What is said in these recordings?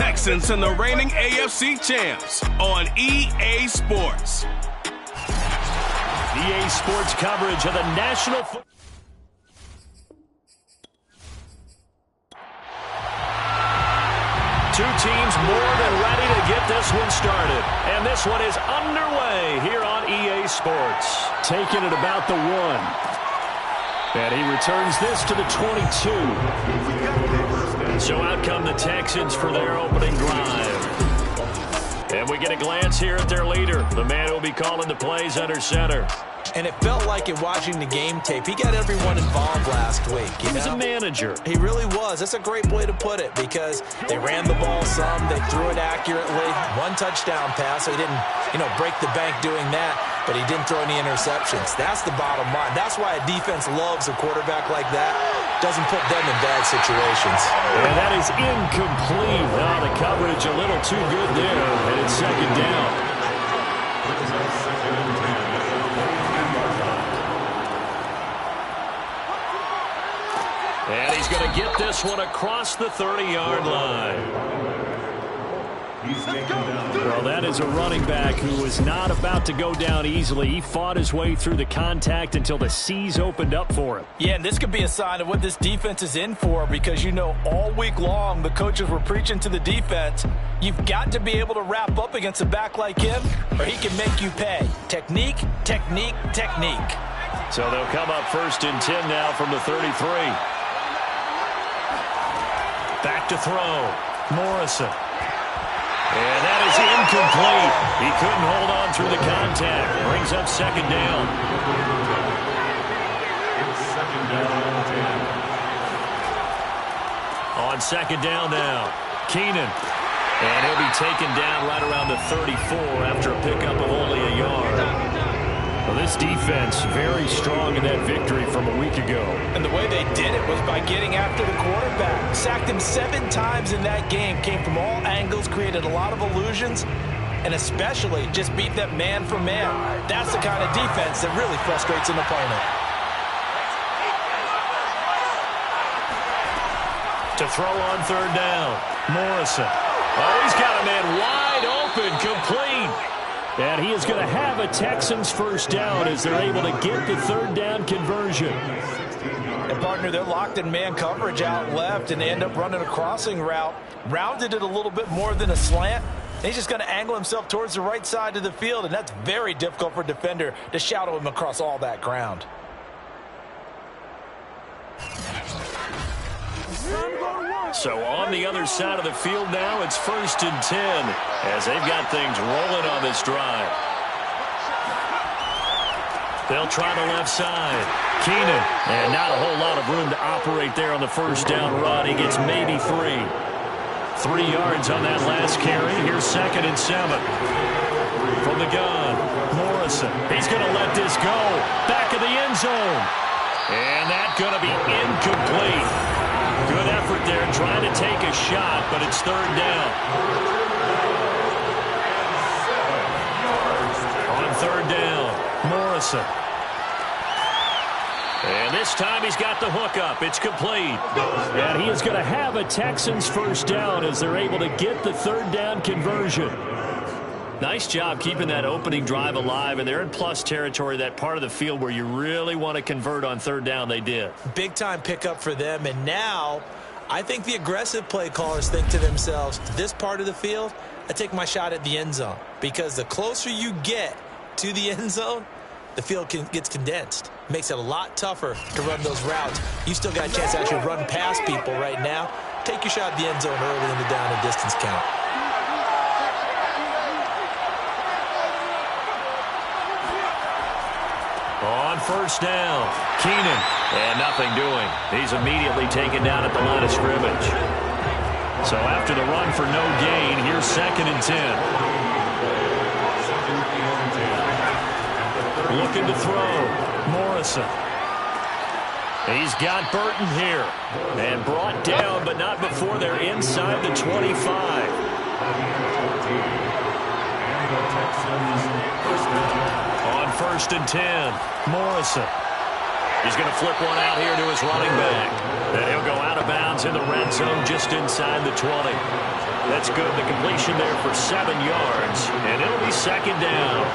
Texans and the reigning AFC champs on EA Sports. EA Sports coverage of the National Football. Two teams more than ready to get this one started. And this one is underway here on EA Sports. Taking it about the 1. And he returns this to the 22. So out come the Texans for their opening drive. And we get a glance here at their leader, the man who will be calling the plays under center. And it felt like in watching the game tape, he got everyone involved last week. He was a manager. He really was. That's a great way to put it because they ran the ball some, they threw it accurately. 1 touchdown pass, so he didn't, break the bank doing that, but he didn't throw any interceptions. That's the bottom line. That's why a defense loves a quarterback like that. Doesn't put them in bad situations. And that is incomplete. Now the coverage a little too good there, and it's second down. And he's going to get this one across the 30-yard line. Well, that is a running back who was not about to go down easily. He fought his way through the contact until the seas opened up for him. Yeah, and this could be a sign of what this defense is in for because, all week long the coaches were preaching to the defense, you've got to be able to wrap up against a back like him or he can make you pay. Technique, technique, technique. So they'll come up 1st and 10 now from the 33. Back to throw. Morrison. And that is incomplete. He couldn't hold on through the contact. Brings up second down. On second down now, Keenan. And he'll be taken down right around the 34 after a pickup of only a yard. Well, this defense very strong in that victory from a week ago. And the way they did it was by getting after the quarterback. Sacked him 7 times in that game. Came from all angles, created a lot of illusions, and especially just beat them man for man. That's the kind of defense that really frustrates an opponent. To throw on 3rd down, Morrison. Oh, he's got a man wide open, complete. And he is going to have a Texans first down as they're able to get the 3rd down conversion. And, partner, they're locked in man coverage out left, and they end up running a crossing route. Rounded it a little bit more than a slant. And he's just going to angle himself towards the right side of the field, and that's very difficult for a defender to shadow him across all that ground. So on the other side of the field now, it's 1st and 10 as they've got things rolling on this drive. They'll try the left side. Keenan, and not a whole lot of room to operate there on the 1st down run. He gets maybe 3. 3 yards on that last carry. Here's 2nd and 7. From the gun, Morrison. He's going to let this go. Back of the end zone. And that's going to be incomplete. Good effort there, trying to take a shot, but it's 3rd down. On 3rd down, Morrison. And this time he's got the hook up. It's complete. And he is going to have a Texans first down as they're able to get the 3rd down conversion. Nice job keeping that opening drive alive, and they're in plus territory, that part of the field where you really want to convert on 3rd down. They did. Big-time pickup for them, and now I think the aggressive play callers think to themselves, this part of the field, I take my shot at the end zone, because the closer you get to the end zone, the field gets condensed. Makes it a lot tougher to run those routes. You still got a chance to actually run past people right now. Take your shot at the end zone early in the down and distance count. On 1st down, Keenan, and nothing doing. He's immediately taken down at the line of scrimmage. So after the run for no gain, here's 2nd and 10. Looking to throw, Morrison. He's got Burton here, and brought down, but not before they're inside the 25. On 1st and 10, Morrison. He's going to flip one out here to his running back. And he'll go out of bounds Texans in the red zone just inside the 20. That's good. The completion there for 7 yards, and it'll be second down.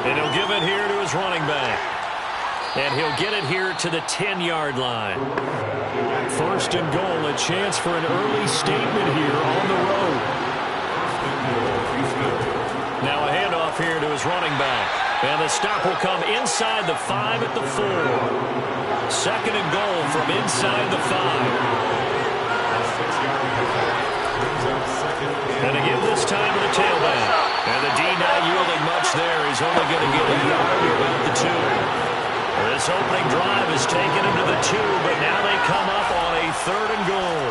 And he'll give it here to his running back. And he'll get it here to the 10-yard line. First and goal, a chance for an early statement here on the road. Now a handoff here to his running back. And the stop will come inside the 5 at the 4. Second and goal from inside the 5. And again this time to the tailback. And the D not yielding much there. He's only going to get a yard here about the 2. This opening drive has taken him to the 2, but now they come up on a third and goal.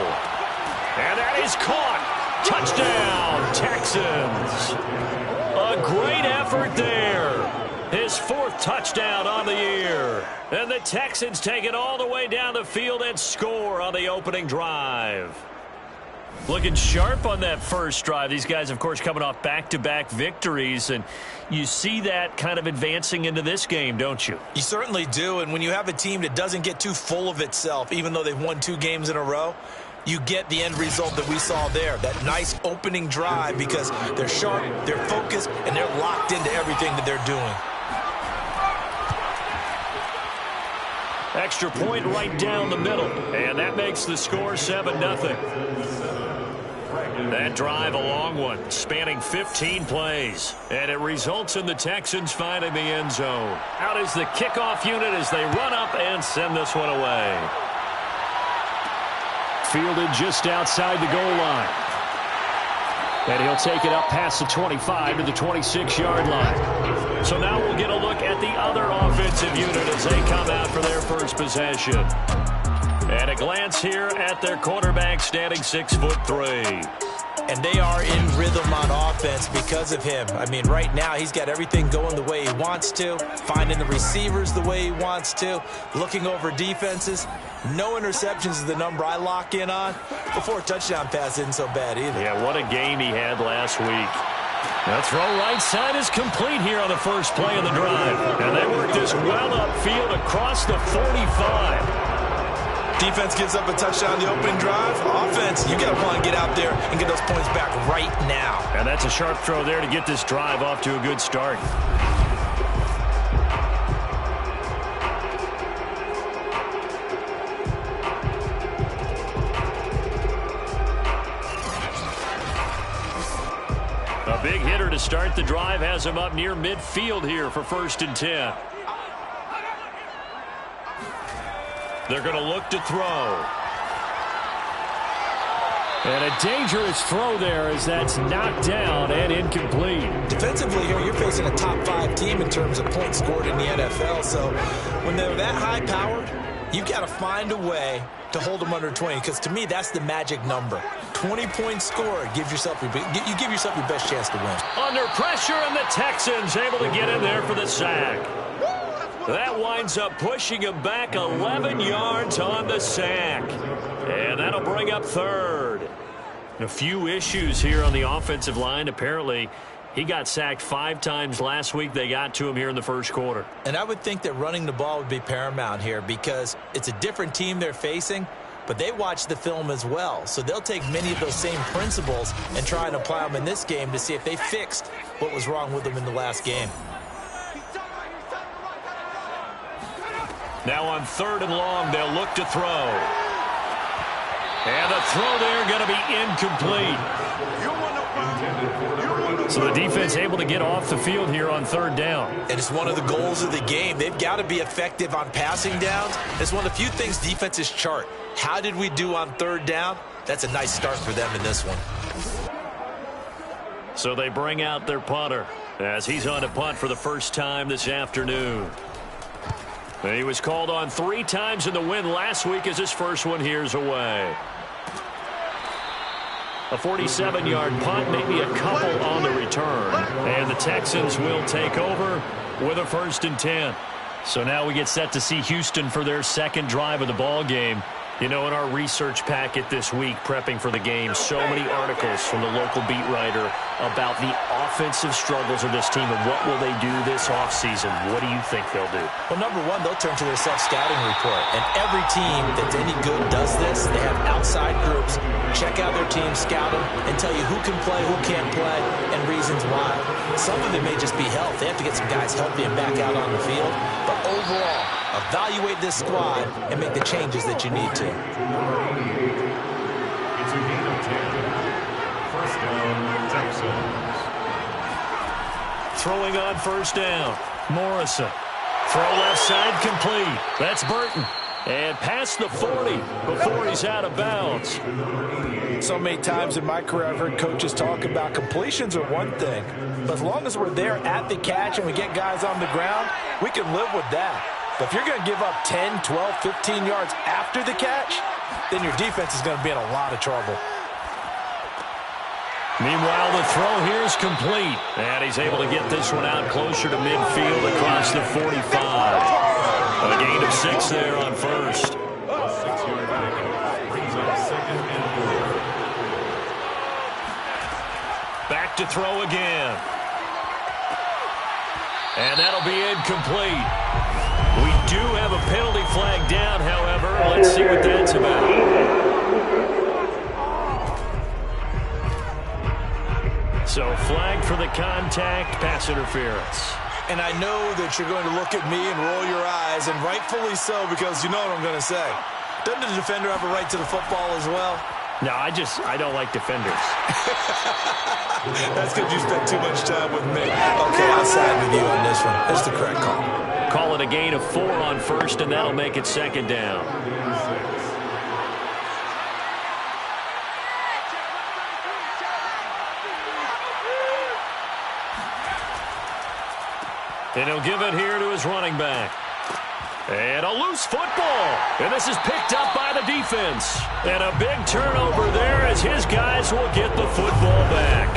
And that is caught. Touchdown, Texans. A great effort there. His 4th touchdown on the year. And the Texans take it all the way down the field and score on the opening drive. Looking sharp on that first drive. These guys, of course, coming off back-to-back victories, and you see that kind of advancing into this game, don't you? You certainly do, and when you have a team that doesn't get too full of itself, even though they've won 2 games in a row, you get the end result that we saw there, that nice opening drive, because they're sharp, they're focused, and they're locked into everything that they're doing. Extra point right down the middle, and that makes the score 7-0. That drive, a long one, spanning 15 plays, and it results in the Texans finding the end zone. Out is the kickoff unit as they run up and send this one away. Fielded just outside the goal line. And he'll take it up past the 25 to the 26-yard line. So now we'll get a look at the other offensive unit as they come out for their first possession. And a glance here at their quarterback standing 6'3". And they are in rhythm on offense because of him. I mean, right now he's got everything going the way he wants to, finding the receivers the way he wants to, looking over defenses. No interceptions is the number I lock in on. The 4 touchdown pass isn't so bad either. Yeah, what a game he had last week. The throw right side is complete here on the first play of the drive. And they work this well upfield across the 45. Defense gives up a touchdown the opening drive. Offense, you got to want to get out there and get those points back right now. And that's a sharp throw there to get this drive off to a good start. A big hitter to start the drive has him up near midfield here for 1st and 10. They're going to look to throw. And a dangerous throw there as that's knocked down and incomplete. Defensively here, you're facing a top 5 team in terms of points scored in the NFL. So when they're that high powered, you got to find a way to hold them under 20, because to me that's the magic number. 20 points scored, you give yourself your best chance to win. Under pressure, and the Texans able to get in there for the sack. That winds up pushing him back 11 yards on the sack. And that'll bring up 3rd. A few issues here on the offensive line. Apparently, he got sacked 5 times last week. They got to him here in the first quarter. And I would think that running the ball would be paramount here, because it's a different team they're facing, but they watch the film as well. So they'll take many of those same principles and try and apply them in this game to see if they fixed what was wrong with them in the last game. Now on 3rd and long, they'll look to throw. And the throw there going to be incomplete. So the defense able to get off the field here on 3rd down. And it's one of the goals of the game. They've got to be effective on passing downs. It's one of the few things defenses chart. How did we do on 3rd down? That's a nice start for them in this one. So they bring out their punter as he's on to punt for the first time this afternoon. He was called on 3 times in the win last week as his first one here's away. A 47-yard punt, maybe a couple on the return. And the Texans will take over with a 1st and 10. So now we get set to see Houston for their second drive of the ball game. You know, in our research packet this week, prepping for the game, so many articles from the local beat writer about the offensive struggles of this team and what will they do this offseason. What do you think they'll do? Well, number one, they'll turn to their self-scouting report. And every team that's any good does this. They have outside groups. Check out their team, scout them, and tell you who can play, who can't play, and reasons why. Some of it may just be health. They have to get some guys healthy and back out on the field. But overall, evaluate this squad and make the changes that you need to. It's a gain of 10. First down, Texans. Throwing on first down, Morrison. Throw left side complete. That's Burton. And past the 40 before he's out of bounds. So many times in my career I've heard coaches talk about completions are one thing. But as long as we're there at the catch and we get guys on the ground, we can live with that. But if you're going to give up 10, 12, 15 yards after the catch, then your defense is going to be in a lot of trouble. Meanwhile, the throw here is complete. And he's able to get this one out closer to midfield across the 45. A gain of 6 there on first. 6-yard pickup brings up second and 4. Back to throw again. And that'll be incomplete. We do have a penalty flag down, however. Let's see what that's about. So flag for the contact, pass interference. And I know that you're going to look at me and roll your eyes, and rightfully so, because you know what I'm going to say. Doesn't the defender have a right to the football as well? No, I don't like defenders. That's because you spent too much time with me. Okay, I'll side with you on this one. That's the correct call. Call it a gain of 4 on first, and that'll make it second down. And he'll give it here to his running back. And a loose football. And this is picked up by the defense. And a big turnover there as his guys will get the football back.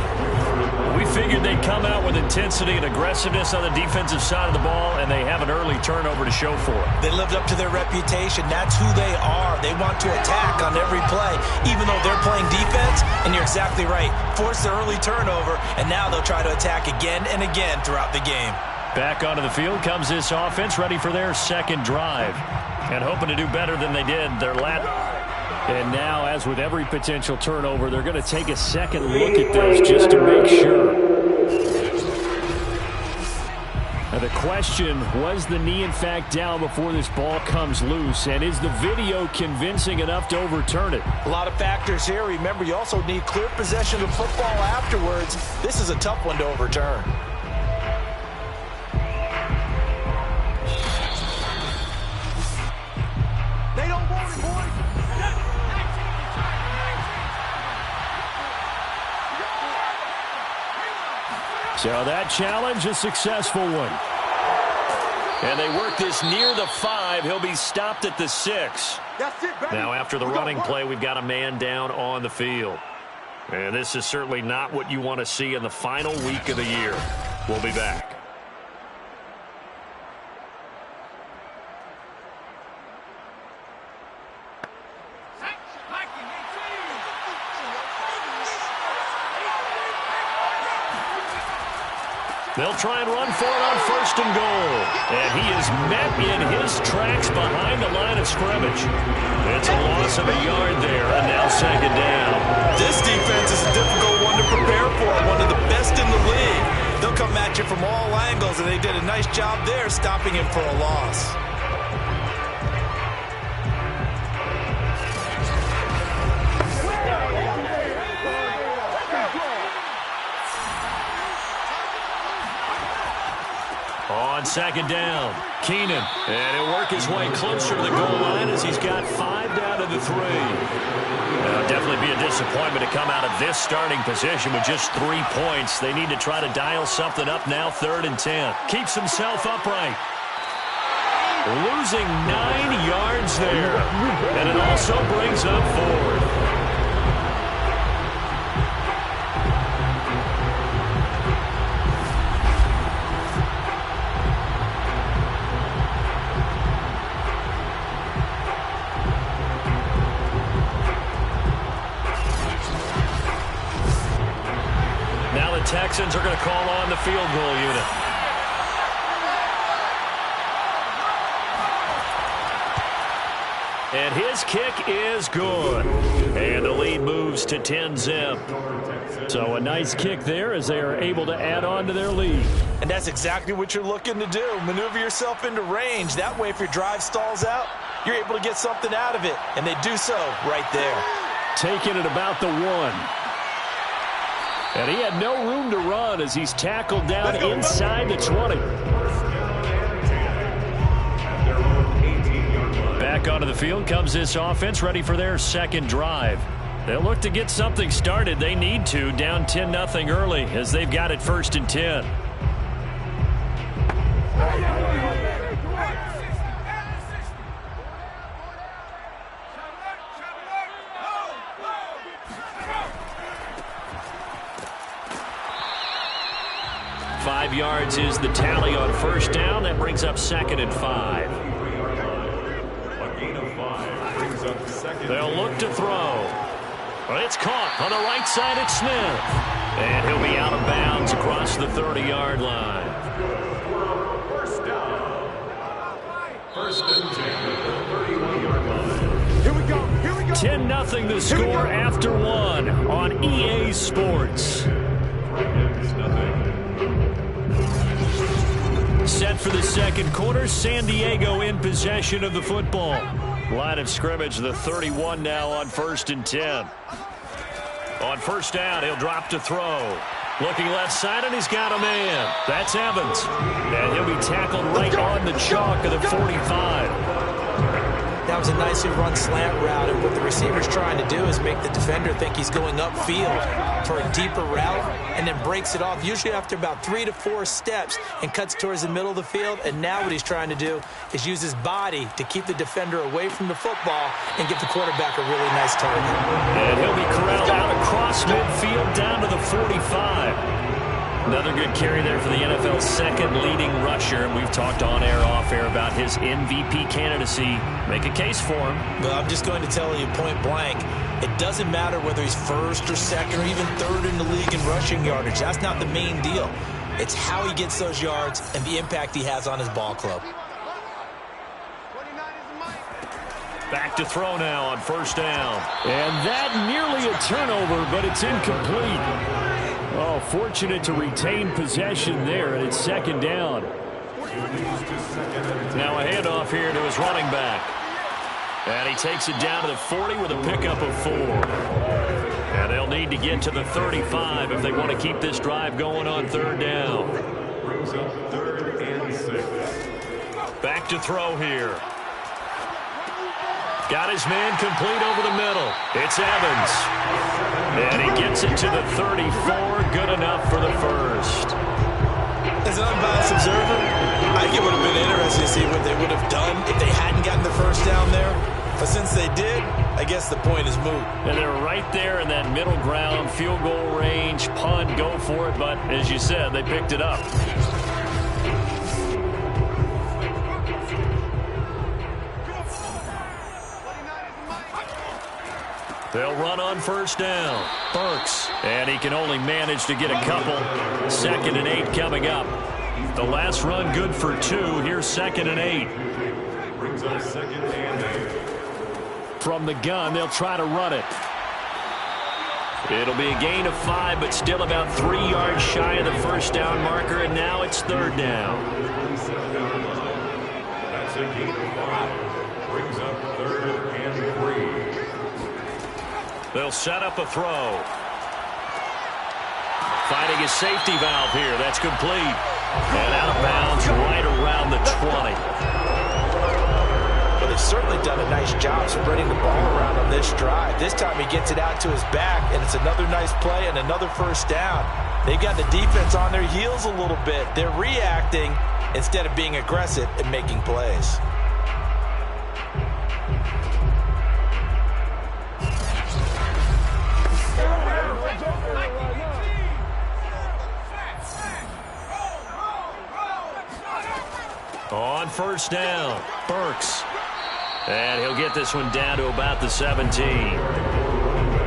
We figured they'd come out with intensity and aggressiveness on the defensive side of the ball, and they have an early turnover to show for it. They lived up to their reputation. That's who they are. They want to attack on every play, even though they're playing defense. And you're exactly right. Force the early turnover, and now they'll try to attack again and again throughout the game. Back onto the field comes this offense, ready for their second drive. And hoping to do better than they did their last. And now, as with every potential turnover, they're going to take a second look at this just to make sure. Now the question, was the knee in fact down before this ball comes loose? And is the video convincing enough to overturn it? A lot of factors here. Remember, you also need clear possession of football afterwards. This is a tough one to overturn. So that challenge, a successful one. And they work this near the 5. He'll be stopped at the 6. Now after the running play, we've got a man down on the field. And this is certainly not what you want to see in the final week of the year. We'll be back. They'll try and run for it on first and goal. And he is met in his tracks behind the line of scrimmage. It's a loss of a yard there, and now second down. This defense is a difficult one to prepare for, one of the best in the league. They'll come at you from all angles, and they did a nice job there stopping him for a loss. On second down, Keenan. And he'll work his way closer to the goal line as he's got 5 down to the 3. It'll definitely be a disappointment to come out of this starting position with just 3 points. They need to try to dial something up now, 3rd and 10. Keeps himself upright. Losing 9 yards there. And it also brings up 4th. Texans are going to call on the field goal unit. And his kick is good. And the lead moves to 10-zip. So a nice kick there as they are able to add on to their lead. And that's exactly what you're looking to do. Maneuver yourself into range. That way, if your drive stalls out, you're able to get something out of it. And they do so right there. Taking it about the 1. And he had no room to run as he's tackled down inside the 20. Back onto the field comes this offense, ready for their second drive. They'll look to get something started. They need to, down 10-0 early as they've got it 1st and 10. Five yards is the tally on 1st down. That brings up 2nd and 5. They'll look to throw. It's caught on the right side at Smith. And he'll be out of bounds across the 30-yard line. 1st and 10 at the 31-yard line. Here we go. 10-0 the score after 1 on EA Sports. Set for the second quarter. San Diego in possession of the football. Line of scrimmage, the 31 now on 1st and 10. On 1st down, he'll drop to throw. Looking left side, and he's got a man. That's Evans. And he'll be tackled right on the chalk of the 45. That was a nicely run slant route, and what the receiver's trying to do is make the defender think he's going upfield for a deeper route and then breaks it off, usually after about 3 to 4 steps, and cuts towards the middle of the field. And now what he's trying to do is use his body to keep the defender away from the football and give the quarterback a really nice target. And he'll be corralled out across midfield down to the 45. Another good carry there for the NFL's second leading rusher. And we've talked on air, off air about his MVP candidacy. Make a case for him. Well, I'm just going to tell you point blank, it doesn't matter whether he's 1st or 2nd or even 3rd in the league in rushing yardage. That's not the main deal. It's how he gets those yards and the impact he has on his ball club. Back to throw now on 1st down. And that nearly a turnover, but it's incomplete. Oh, fortunate to retain possession there, and it's 2nd down. Now a handoff here to his running back. And he takes it down to the 40 with a pickup of 4. And they'll need to get to the 35 if they want to keep this drive going on 3rd down. Brings up 3rd and 6. Back to throw here. Got his man complete over the middle. It's Evans. And he gets it to the 34. Good enough for the 1st. As an unbiased observer, I think it would have been interesting to see what they would have done if they hadn't gotten the 1st down there. But since they did, I guess the point is moot. And they're right there in that middle ground, field goal range, punt, go for it. But as you said, they picked it up. They'll run on 1st down. Burks. And he can only manage to get a couple. 2nd and 8 coming up. The last run good for 2. Here's 2nd and 8. Brings up 2nd and 8. From the gun, they'll try to run it. It'll be a gain of 5, but still about 3 yards shy of the 1st down marker, and now it's 3rd down. That's a gain of 5. Brings up 3rd and 3. They'll set up a throw. Finding a safety valve here. That's complete. And out of bounds right around the 20. Well, they've certainly done a nice job spreading the ball around on this drive. This time he gets it out to his back, and it's another nice play and another 1st down. They've got the defense on their heels a little bit. They're reacting instead of being aggressive and making plays. On 1st down, Burks. And he'll get this one down to about the 17.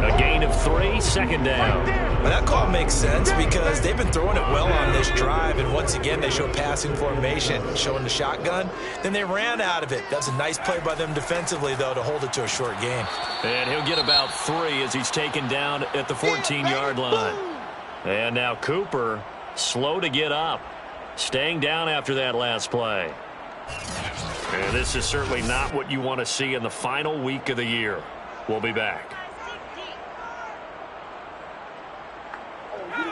A gain of 3, second down. Well, that call makes sense because they've been throwing it well on this drive, and once again they show passing formation, showing the shotgun. Then they ran out of it. That's a nice play by them defensively, though, to hold it to a short game. And he'll get about 3 as he's taken down at the 14-yard line. And now Cooper, slow to get up, staying down after that last play. And this is certainly not what you want to see in the final week of the year. We'll be back.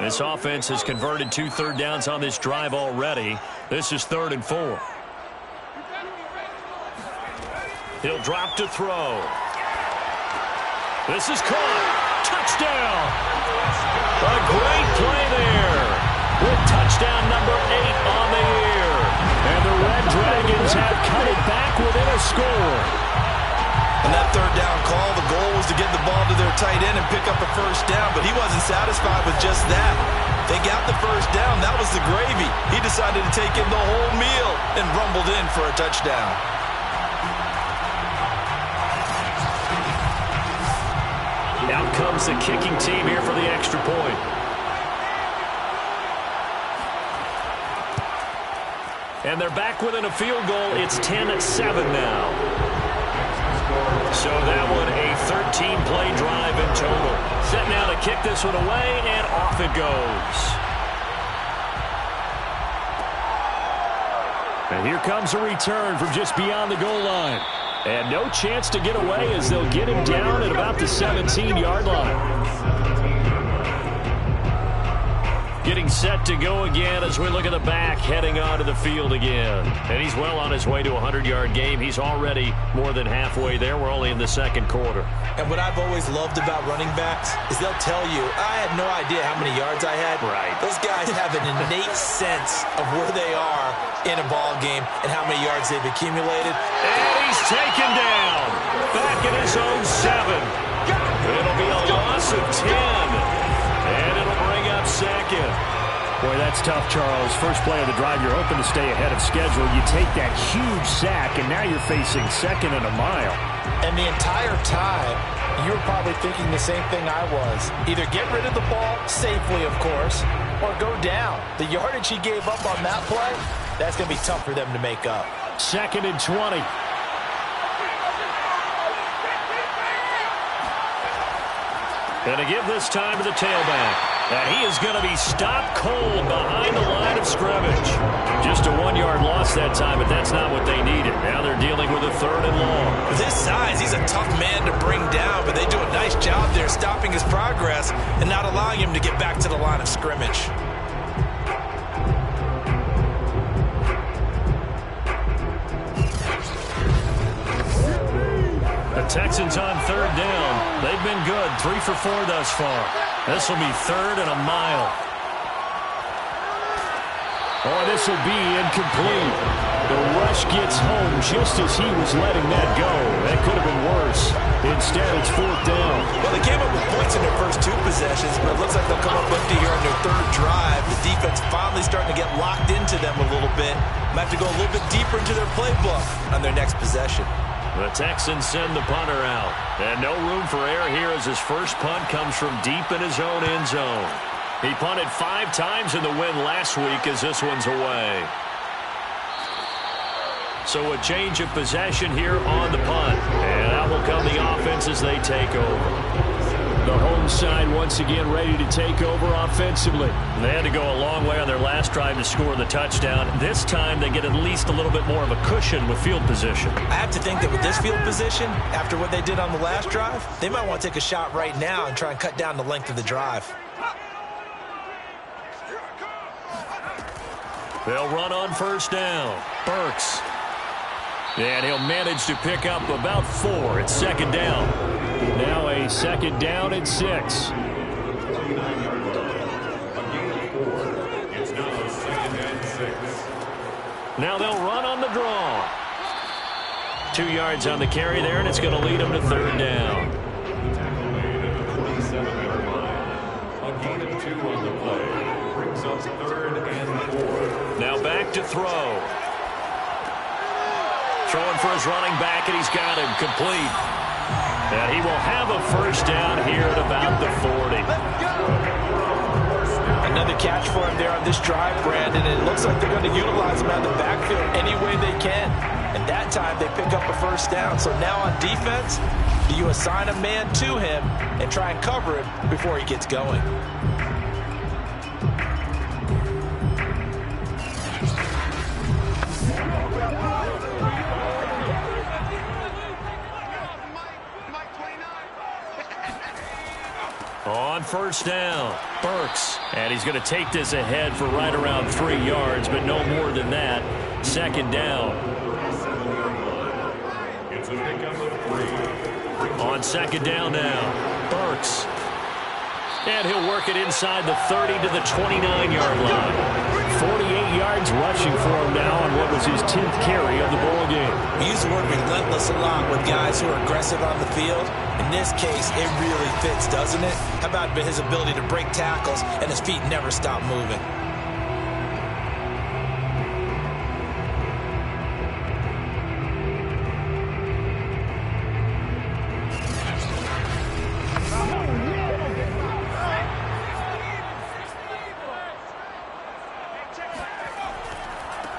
This offense has converted 2 third downs on this drive already. This is 3rd and 4. He'll drop to throw. This is caught. Touchdown. A great play there with touchdown number 8 on the year. And the Red Dragons have cut it back within a score. On that 3rd down call, the goal was to get the ball to their tight end and pick up a first down, but he wasn't satisfied with just that. They got the first down. That was the gravy. He decided to take in the whole meal and rumbled in for a touchdown. Out comes the kicking team here for the extra point. And they're back within a field goal. It's 10-7 now. So that one a 13-play drive in total. Set now to kick this one away, and off it goes. And here comes a return from just beyond the goal line. And no chance to get away as they'll get him down at about the 17-yard line. Getting set to go again as we look at the back heading onto the field again. And he's well on his way to a 100-yard game. He's already more than halfway there. We're only in the second quarter. And what I've always loved about running backs is they'll tell you, I had no idea how many yards I had. Right. Those guys have an innate sense of where they are in a ball game and how many yards they've accumulated. And he's taken down. Back in his own 7. It'll be a loss of 10. And it'll bring up second. Boy, that's tough, Charles. First play of the drive, you're hoping to stay ahead of schedule. You take that huge sack, and now you're facing 2nd and a mile. And the entire time, you were probably thinking the same thing I was. Either get rid of the ball, safely, of course, or go down. The yardage he gave up on that play, that's going to be tough for them to make up. 2nd and 20. And to give this time to the tailback. And he is going to be stopped cold behind the line of scrimmage. Just a 1-yard loss that time, but that's not what they needed. Now they're dealing with a 3rd and long. With his size, he's a tough man to bring down, but they do a nice job there stopping his progress and not allowing him to get back to the line of scrimmage. The Texans on 3rd down. They've been good, 3 for 4 thus far. This will be 3rd and a mile. Oh, this will be incomplete. The rush gets home just as he was letting that go. That could have been worse. Instead, it's 4th down. Well, they came up with points in their first 2 possessions, but it looks like they'll come up empty here on their 3rd drive. The defense finally starting to get locked into them a little bit. Might have to go a little bit deeper into their playbook on their next possession. The Texans send the punter out. And no room for error here as his first punt comes from deep in his own end zone. He punted 5 times in the win last week as this one's away. So a change of possession here on the punt. And out will come the offense as they take over. The home side once again ready to take over offensively. They had to go a long way on their last drive to score the touchdown. This time they get at least a little bit more of a cushion with field position. I have to think that with this field position, after what they did on the last drive, they might want to take a shot right now and try and cut down the length of the drive. They'll run on 1st down. Burks. And he'll manage to pick up about 4. It's 2nd down. Now a 2nd down and 6. It's now 2nd and 6. Now they'll run on the draw. 2 yards on the carry there, and it's going to lead them to 3rd down. A gain of 2 on the play. Brings up 3rd and 4. Now back to throw. Throwing for his running back, and he's got him complete. And he will have a first down here at about the 40. Another catch for him there on this drive, Brandon. And it looks like they're going to utilize him out of the backfield any way they can. And that time they pick up a first down. So now on defense, do you assign a man to him and try and cover him before he gets going? On first down, Burks. And he's going to take this ahead for right around 3 yards, but no more than that. Second down. On second down now, Burks. And he'll work it inside the 30 to the 29-yard line. 48 yards rushing for him now on what was his 10th carry of the ball game. We use the word relentless a lot with guys who are aggressive on the field. In this case, it really fits, doesn't it? How about his ability to break tackles and his feet never stop moving?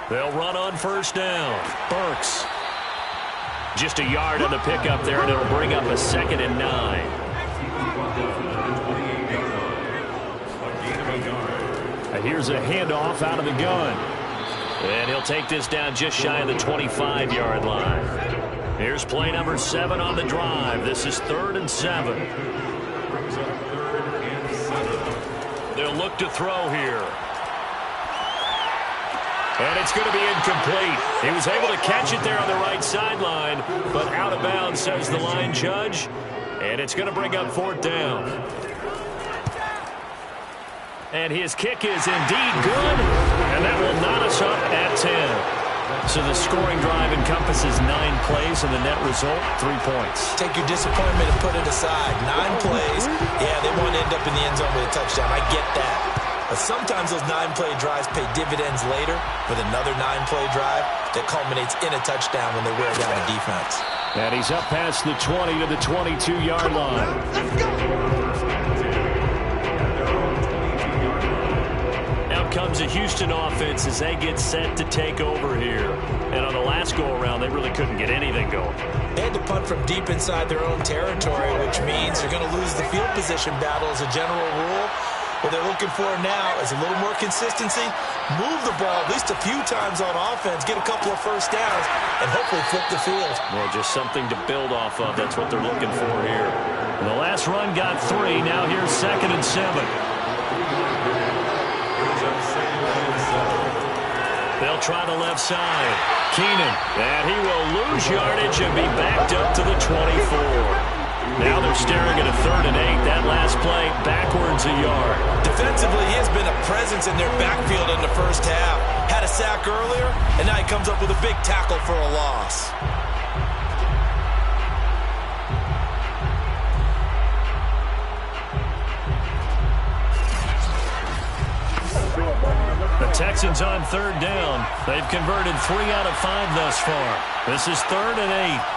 They'll run on first down. Burks. Just a yard on the pickup there, and it'll bring up a 2nd and 9. And here's a handoff out of the gun. And he'll take this down just shy of the 25-yard line. Here's play number 7 on the drive. This is 3rd and 7. They'll look to throw here. And it's going to be incomplete. He was able to catch it there on the right sideline, but out of bounds, says the line judge. And it's going to bring up 4th down. And his kick is indeed good, and that will knot us up at 10. So the scoring drive encompasses 9 plays, and the net result, 3 points. Take your disappointment and put it aside. 9 plays. Yeah, they want to end up in the end zone with a touchdown. I get that. But sometimes those 9-play drives pay dividends later with another 9-play drive that culminates in a touchdown when they wear down a defense. And he's up past the 20 to the 22-yard line. Out comes the Houston offense as they get set to take over here. And on the last go-around, they really couldn't get anything going. They had to punt from deep inside their own territory, which means they're going to lose the field position battle as a general rule. What they're looking for now is a little more consistency, move the ball at least a few times on offense, get a couple of first downs, and hopefully flip the field. Well, just something to build off of. That's what they're looking for here. And the last run got 3. Now here's 2nd and 7. They'll try the left side. Keenan, and he will lose yardage and be backed up to the 24. Now they're staring at a 3rd and 8. That last play, backwards a yard. Defensively, he has been a presence in their backfield in the first half. Had a sack earlier, and now he comes up with a big tackle for a loss. The Texans on 3rd down. They've converted 3 out of 5 thus far. This is 3rd and 8.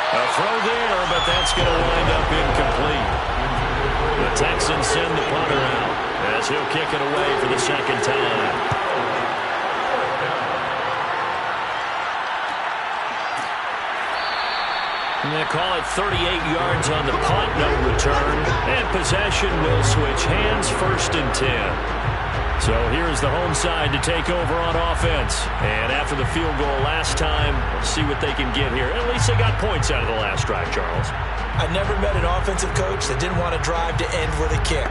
A throw there, but that's going to wind up incomplete. The Texans send the punter out as he'll kick it away for the 2nd time. And they call it 38 yards on the punt, no return. And possession will switch hands, 1st and 10. So here's the home side to take over on offense. And after the field goal last time, we'll see what they can get here. At least they got points out of the last drive, Charles. I never met an offensive coach that didn't want to drive to end with a kick.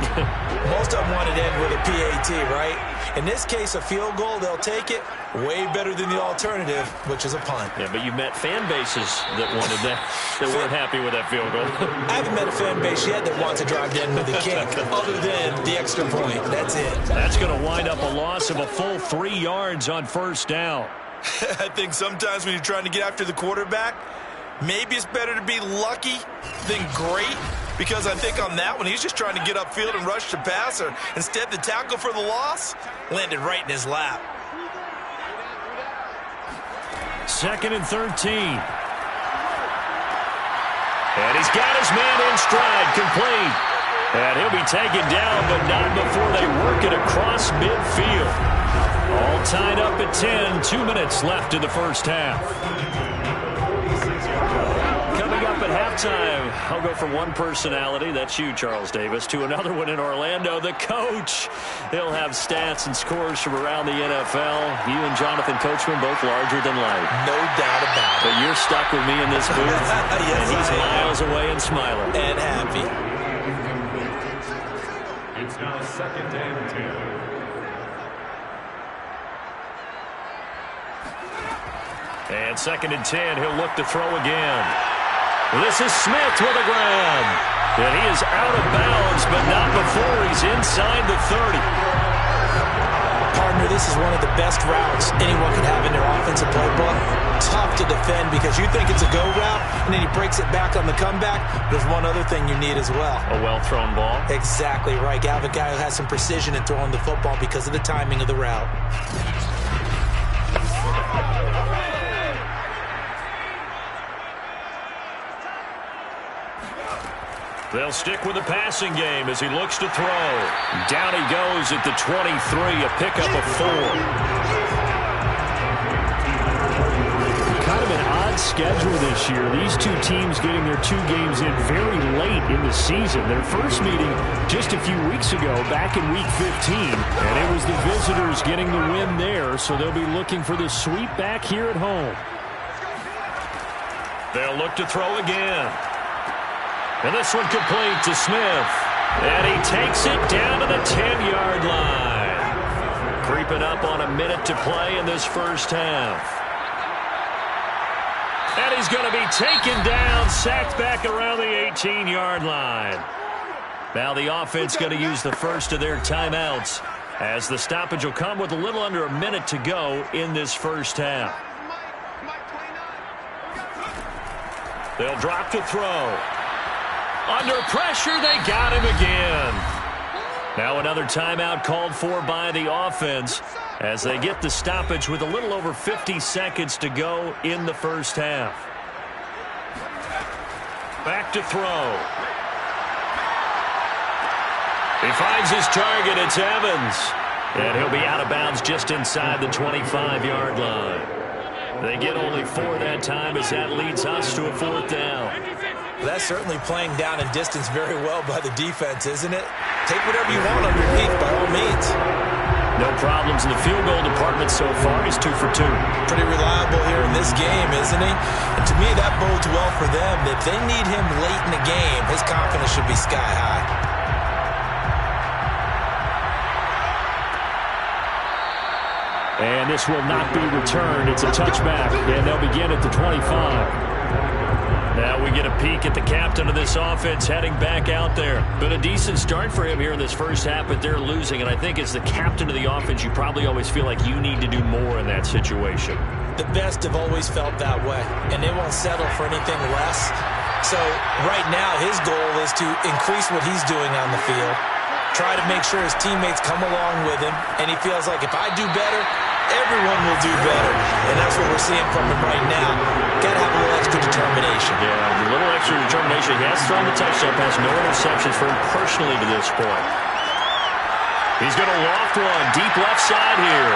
Most of them wanted to end with a PAT, right? In this case, a field goal, they'll take it. Way better than the alternative, which is a punt. Yeah, but you've met fan bases that wanted that, that weren't happy with that field goal. I haven't met a fan base yet that wants to drive to end with a kick, other than the extra point. That's it. That's going to wind up a loss of a full 3 yards on 1st down. I think sometimes when you're trying to get after the quarterback, maybe it's better to be lucky than great, because I think on that one, he's just trying to get upfield and rush the passer. Instead, the tackle for the loss landed right in his lap. 2nd and 13. And he's got his man in stride, complete. And he'll be taken down, but not before they work it across midfield. All tied up at 10, 2 minutes left in the first half. Coming up at halftime, I'll go from one personality, that's you, Charles Davis, to another one in Orlando, the coach. He'll have stats and scores from around the NFL. You and Jonathan Coachman both larger than life. No doubt about it. But you're stuck with me in this booth. Yes, and he's miles away and smiling. And happy. It's now 2nd and 10. And 2nd and 10, he'll look to throw again. This is Smith with a grab. And he is out of bounds, but not before he's inside the 30. Partner, this is one of the best routes anyone could have in their offensive playbook. Tough to defend because you think it's a go route, and then he breaks it back on the comeback. There's one other thing you need as well. A well-thrown ball. Exactly right. You have a guy who has some precision in throwing the football because of the timing of the route. They'll stick with the passing game as he looks to throw. Down he goes at the 23, a pickup of 4. Kind of an odd schedule this year. These two teams getting their 2 games in very late in the season. Their first meeting just a few weeks ago, back in Week 15. And it was the visitors getting the win there, so they'll be looking for the sweep back here at home. They'll look to throw again. And this one complete to Smith. And he takes it down to the 10-yard line. Creeping up on a minute to play in this first half. And he's going to be taken down, sacked back around the 18-yard line. Now the offense going to use the first of their timeouts as the stoppage will come with a little under a minute to go in this first half. They'll drop to throw. Under pressure, they got him again. Now another timeout called for by the offense as they get the stoppage with a little over 50 seconds to go in the first half. Back to throw. He finds his target. It's Evans. And he'll be out of bounds just inside the 25-yard line. They get only 4 that time as that leads us to a 4th down. That's certainly playing down and distance very well by the defense, isn't it? Take whatever you want underneath, by all means. No problems in the field goal department so far. He's 2 for 2. Pretty reliable here in this game, isn't he? And to me, that bodes well for them. If they need him late in the game, his confidence should be sky high. And this will not be returned. It's a touchback, and they'll begin at the 25. Now we get a peek at the captain of this offense heading back out there. Been a decent start for him here in this first half, but they're losing. And I think as the captain of the offense, you probably always feel like you need to do more in that situation. The best have always felt that way, and they won't settle for anything less. So right now his goal is to increase what he's doing on the field, try to make sure his teammates come along with him, and he feels like if I do better, everyone will do better. And that's what we're seeing from him right now. Got to have a little extra determination. Yeah, a little extra determination. He has thrown the touchdown pass. No interceptions for him personally to this point. He's going to loft one. Deep left side here.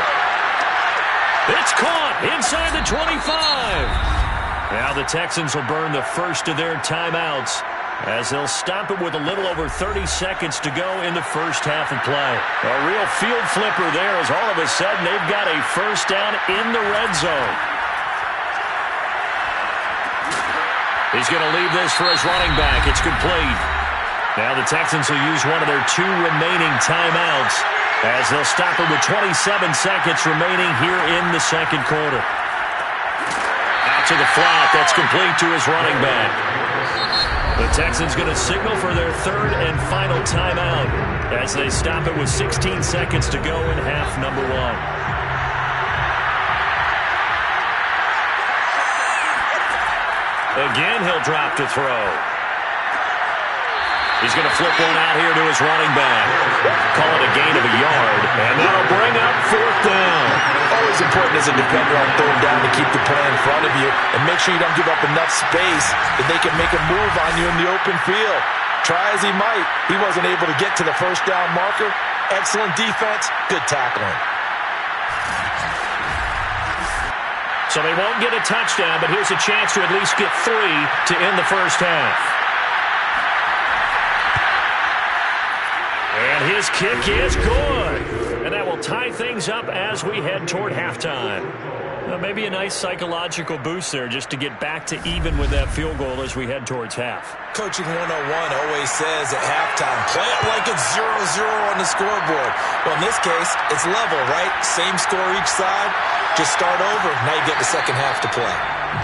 It's caught inside the 25. Now the Texans will burn the first of their timeouts as they'll stop it with a little over 30 seconds to go in the first half of play. A real field flipper there as all of a sudden they've got a first down in the red zone. He's going to leave this for his running back. It's complete. Now the Texans will use one of their 2 remaining timeouts as they'll stop it with 27 seconds remaining here in the second quarter. Out to the flat. That's complete to his running back. The Texans going to signal for their 3rd and final timeout as they stop it with 16 seconds to go in half number 1. Again, he'll drop to throw. He's going to flip one out here to his running back. Call it a gain of a yard, and that'll bring up fourth down. Always important as a defender on third down to keep the play in front of you and make sure you don't give up enough space that they can make a move on you in the open field. Try as he might, he wasn't able to get to the first down marker. Excellent defense, good tackling. So they won't get a touchdown, but here's a chance to at least get 3 to end the first half. And his kick is good. And that will tie things up as we head toward halftime. Maybe a nice psychological boost there just to get back to even with that field goal as we head towards half. Coaching 101 always says at halftime, play it like it's 0-0 on the scoreboard. Well, in this case, it's level, right? Same score each side. Just start over. Now you get the second half to play.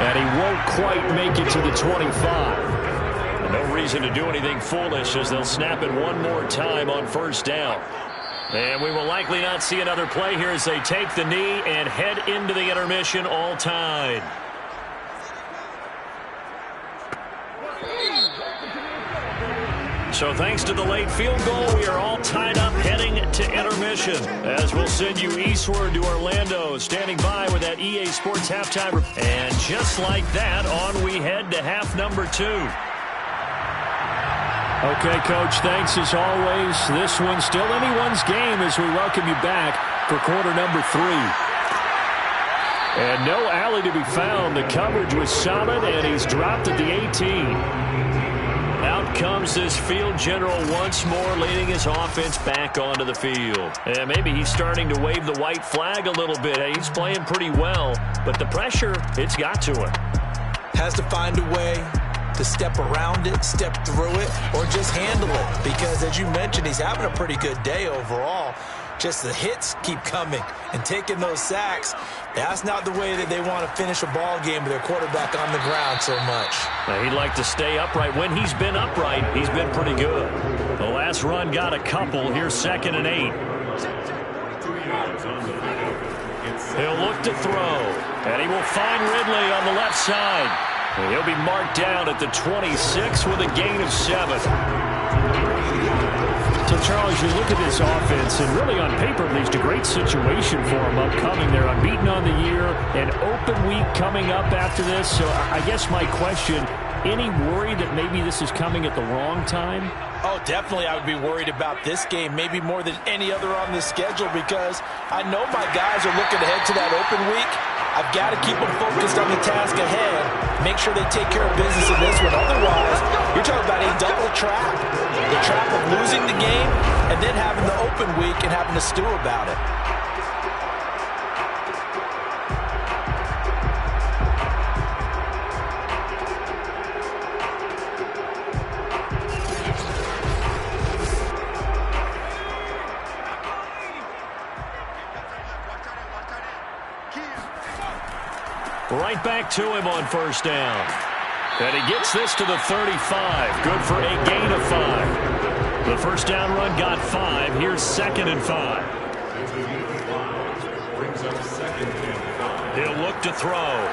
And he won't quite make it to the 25. No reason to do anything foolish as they'll snap it one more time on first down. And we will likely not see another play here as they take the knee and head into the intermission all tied. So thanks to the late field goal, we are all tied up heading to intermission. As we'll send you eastward to Orlando, standing by with that EA Sports halftime. And just like that, on we head to half number 2. Okay, Coach, thanks as always. This one's still anyone's game as we welcome you back for quarter number 3. And no alley to be found. The coverage was solid, and he's dropped at the 18. Out comes this field general once more, leading his offense back onto the field. And maybe he's starting to wave the white flag a little bit. He's playing pretty well, but the pressure, it's got to him. Has to find a way to step around it, step through it, or just handle it. Because, as you mentioned, he's having a pretty good day overall. Just the hits keep coming and taking those sacks. That's not the way that they want to finish a ball game with their quarterback on the ground so much. Now, he'd like to stay upright. When he's been upright, he's been pretty good. The last run got a couple. Here's 2nd and 8. He'll look to throw, and he will find Ridley on the left side. And he'll be marked down at the 26 with a gain of 7. So, Charles, you look at this offense, and really on paper, at least, a great situation for them upcoming. They're unbeaten on the year, an open week coming up after this. So I guess my question, any worry that maybe this is coming at the wrong time? Oh, definitely I would be worried about this game, maybe more than any other on the schedule, because I know my guys are looking ahead to that open week. I've got to keep them focused on the task ahead, make sure they take care of business in this one. Otherwise, you're talking about a double trap. The trap of losing the game and then having the open week and having to stew about it. Right back to him on first down. And he gets this to the 35. Good for a gain of 5. The first down run got 5. Here's 2nd and 5. He'll look to throw.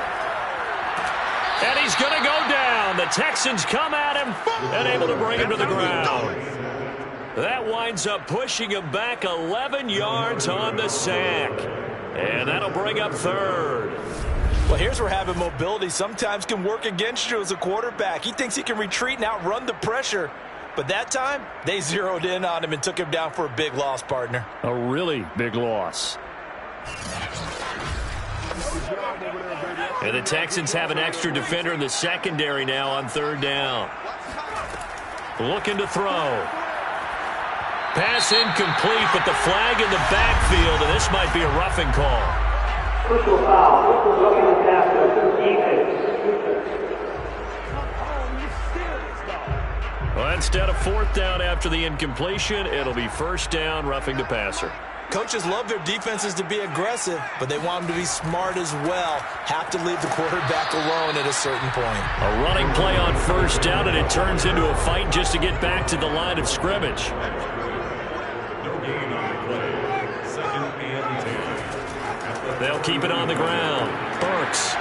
And he's going to go down. The Texans come at him and able to bring him to the ground. That winds up pushing him back 11 yards on the sack. And that'll bring up 3rd. Well, here's where having mobility sometimes can work against you as a quarterback. He thinks he can retreat and outrun the pressure. But that time, they zeroed in on him and took him down for a big loss, partner. A really big loss. And the Texans have an extra defender in the secondary now on 3rd down. Looking to throw. Pass incomplete, but the flag in the backfield, and this might be a roughing call. Personal foul. Roughing the passer. Defense. Well, instead of 4th down after the incompletion, it'll be 1st down, roughing the passer. Coaches love their defenses to be aggressive, but they want them to be smart as well. Have to leave the quarterback alone at a certain point. A running play on 1st down, and it turns into a fight just to get back to the line of scrimmage. They'll keep it on the ground. Burks.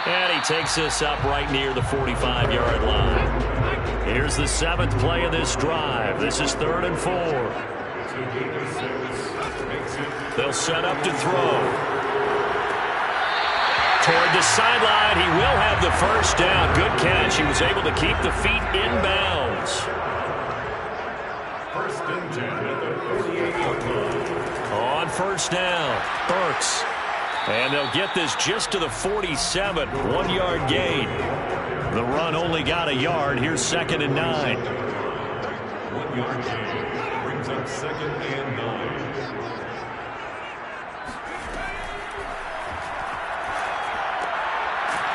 And he takes this up right near the 45-yard line. Here's the 7th play of this drive. This is 3rd and 4. They'll set up to throw. Toward the sideline, he will have the first down. Good catch. He was able to keep the feet in bounds. 1st and 10 at the 48-yard line. On first down, Burks. And they'll get this just to the 47, 1-yard gain. The run only got a yard. Here's 2nd and 9. 1-yard gain brings up 2nd and 9.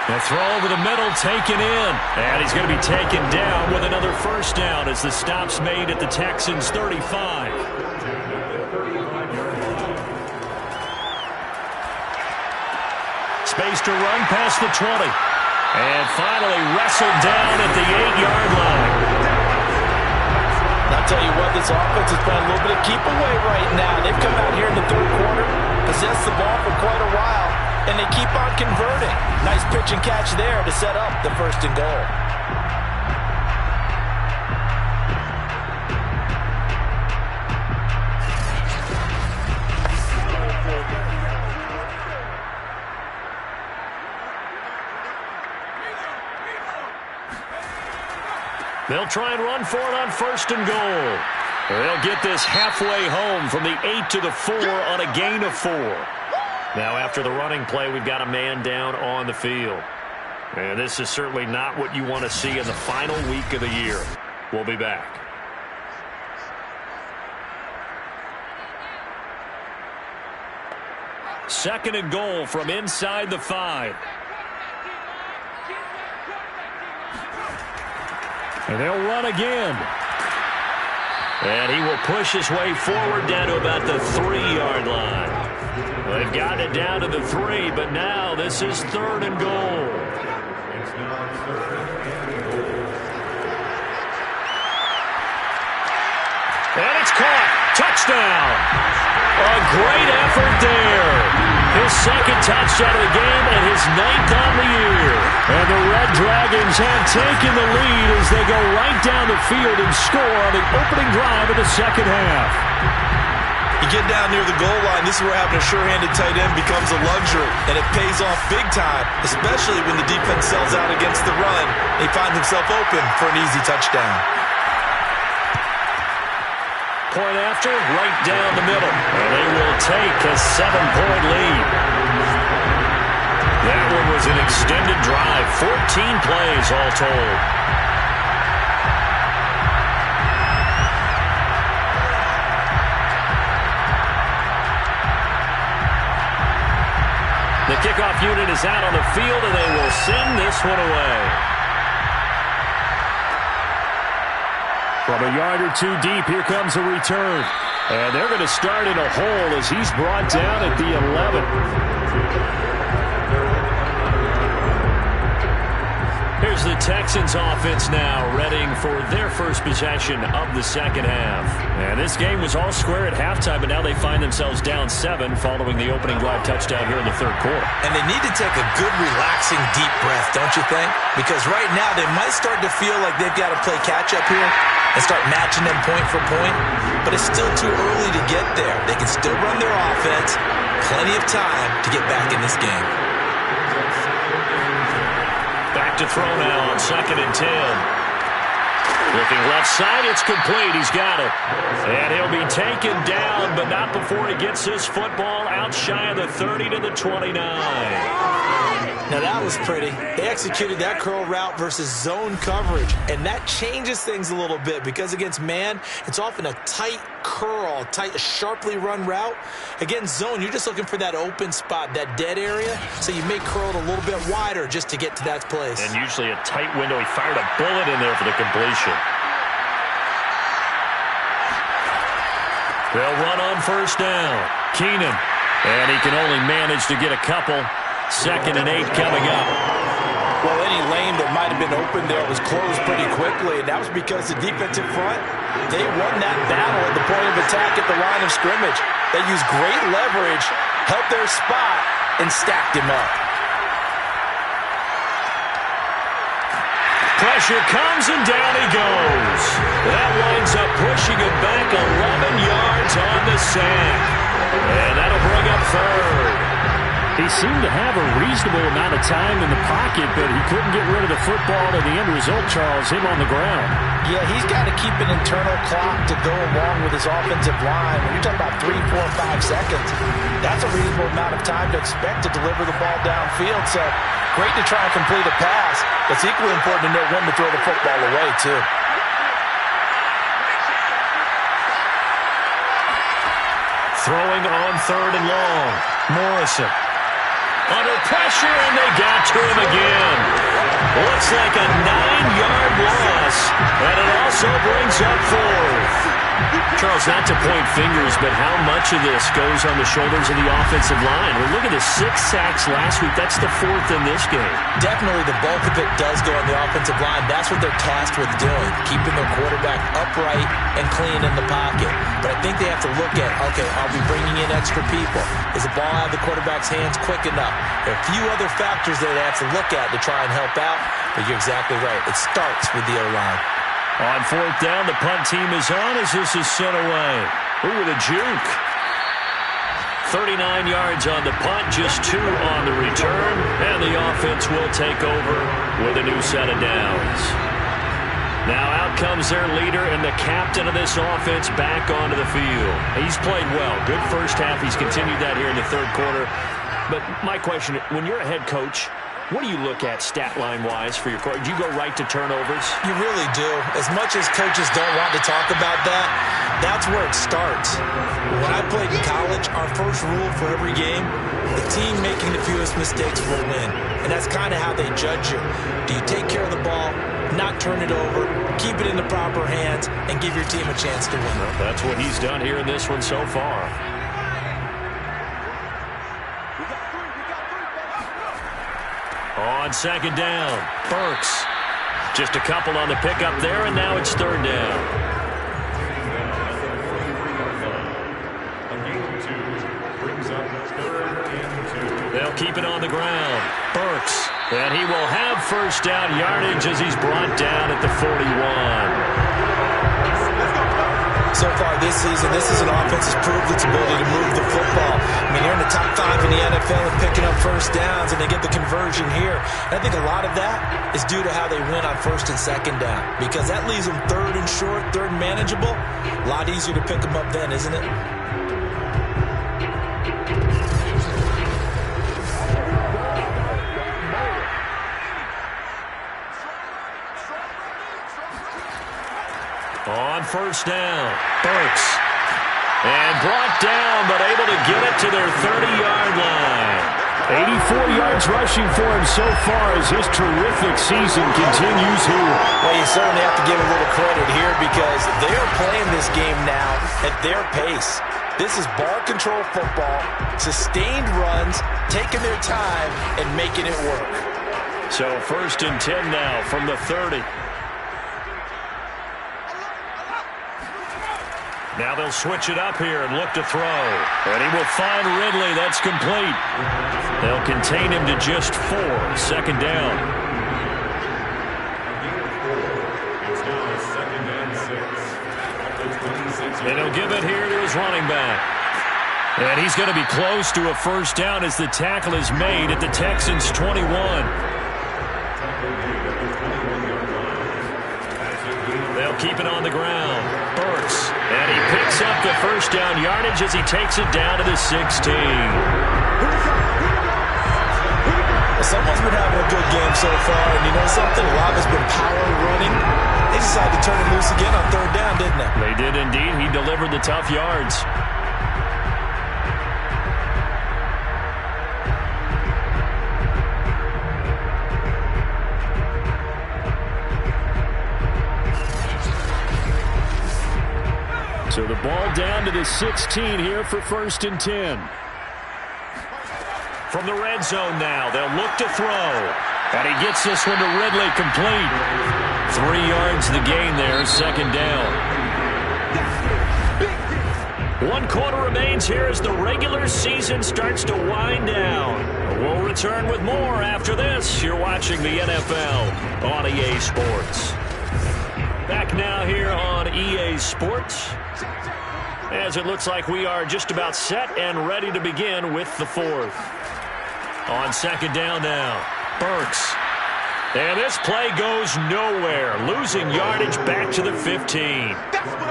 The throw over the middle, taken in. And he's going to be taken down with another first down as the stop's made at the Texans' 35. Space to run past the 20. And finally wrestled down at the 8-yard line. I'll tell you what, this offense is playing a little bit of keep away right now. They've come out here in the 3rd quarter, possessed the ball for quite a while, and they keep on converting. Nice pitch and catch there to set up the 1st and goal. They'll try and run for it on 1st and goal. They'll get this halfway home from the 8 to the 4 on a gain of 4. Now after the running play, we've got a man down on the field. And this is certainly not what you want to see in the final week of the year. We'll be back. Second and goal from inside the 5. And they'll run again. And he will push his way forward down to about the 3-yard line. They've gotten it down to the 3, but now this is 3rd and goal. And it's caught. Touchdown. A great effort there. His 2nd touchdown of the game and his 9th on the year. And the Red Dragons have taken the lead as they go right down the field and score on the opening drive of the 2nd half. You get down near the goal line, this is where having a sure-handed tight end becomes a luxury, and it pays off big time, especially when the defense sells out against the run. He finds himself open for an easy touchdown. Point after, right down the middle. And they will take a 7-point lead. That one was an extended drive, 14 plays all told. The kickoff unit is out on the field, and they will send this one away. From a yard or 2 deep, here comes a return. And they're going to start in a hole as he's brought down at the 11. Here's the Texans offense now, readying for their first possession of the 2nd half. And this game was all square at halftime, but now they find themselves down 7 following the opening drive touchdown here in the 3rd quarter. And they need to take a good, relaxing, deep breath, don't you think? Because right now they might start to feel like they've got to play catch-up here and start matching them point for point. But it's still too early to get there. They can still run their offense. Plenty of time to get back in this game. Back to throw now on 2nd and 10. Looking left side, it's complete. He's got it. And he'll be taken down, but not before he gets his football out shy of the 30 to the 29. Now that was pretty. They executed that curl route versus zone coverage, and that changes things a little bit because against man, it's often a tight curl, tight, sharply run route. Against zone, you're just looking for that open spot, that dead area, so you may curl it a little bit wider just to get to that place. And usually a tight window. He fired a bullet in there for the completion. They'll run on first down. Keenan, and he can only manage to get a couple. 2nd and 8 coming up. Well, any lane that might have been open there was closed pretty quickly, and that was because the defensive front, they won that battle at the point of attack at the line of scrimmage. They used great leverage, held their spot, and stacked him up. pressure comes, and down he goes. That winds up pushing him back 11 yards on the sack. And that'll bring up third. He seemed to have a reasonable amount of time in the pocket, but he couldn't get rid of the football, and the end result, Charles, him on the ground. Yeah, he's got to keep an internal clock to go along with his offensive line. When you're talking about 3, 4, 5 seconds, that's a reasonable amount of time to expect to deliver the ball downfield. So great to try and complete a pass, but it's equally important to know when to throw the football away, too. Throwing on 3rd and long. Morrison. Under pressure, and they got to him again. Looks like a 9-yard loss, and it also brings up 4th. Charles, not to point fingers, but how much of this goes on the shoulders of the offensive line? Well, look at the 6 sacks last week. That's the 4th in this game. Definitely the bulk of it does go on the offensive line. That's what they're tasked with doing, keeping their quarterback upright and clean in the pocket. But I think they have to look at, okay, are we bringing in extra people? Is the ball out of the quarterback's hands quick enough? There are a few other factors that they have to look at to try and help out, but you're exactly right. It starts with the O-line. On 4th down, the punt team is on as this is sent away. Ooh, with a juke. 39 yards on the punt, just 2 on the return, and the offense will take over with a new set of downs. Now out comes their leader and the captain of this offense back onto the field. He's played well. Good first half. He's continued that here in the 3rd quarter. But my question, when you're a head coach, what do you look at stat line-wise for your court? Do you go right to turnovers? You really do. As much as coaches don't want to talk about that, that's where it starts. When I played in college, our first rule for every game, the team making the fewest mistakes will win. And that's kind of how they judge you. Do you take care of the ball, not turn it over, keep it in the proper hands, and give your team a chance to win? Well, that's what he's done here in this one so far. On 2nd down, Burks. Just a couple on the pickup there, and now it's 3rd down. They'll keep it on the ground. Burks. And he will have 1st down yardage as he's brought down at the 41. So far this season, this is an offense that's proved its ability to move the football. I mean, they're in the top 5 in the NFL and picking up 1st downs, and they get the conversion here. And I think a lot of that is due to how they win on 1st and 2nd down, because that leaves them 3rd and short, 3rd and manageable. A lot easier to pick them up then, isn't it? On 1st down, Burks. And brought down, but able to get it to their 30-yard line. 84 yards rushing for him so far as his terrific season continues here. Well, you certainly have to give a little credit here because they're playing this game now at their pace. This is ball control football, sustained runs, taking their time, and making it work. So 1st and 10 now from the 30. Now they'll switch it up here and look to throw. And he will find Ridley. That's complete. They'll contain him to just 4. 2nd down. And he'll give it here to his running back. And he's going to be close to a 1st down as the tackle is made at the Texans' 21. They'll keep it on the ground. Burks. And he picks up the 1st down yardage as he takes it down to the 16. Someone's been having a good game so far, and you know something? A lot has been power running. They decided to turn it loose again on 3rd down, didn't they? They did indeed. He delivered the tough yards. So the ball down to the 16 here for 1st and 10. From the red zone now, they'll look to throw. And he gets this one to Ridley, complete. 3 yards the gain there, 2nd down. 1 quarter remains here as the regular season starts to wind down. We'll return with more after this. You're watching the NFL on EA Sports. Back now here on EA Sports, as it looks like we are just about set and ready to begin with the fourth. On second down now, Burks. And this play goes nowhere, losing yardage back to the 15.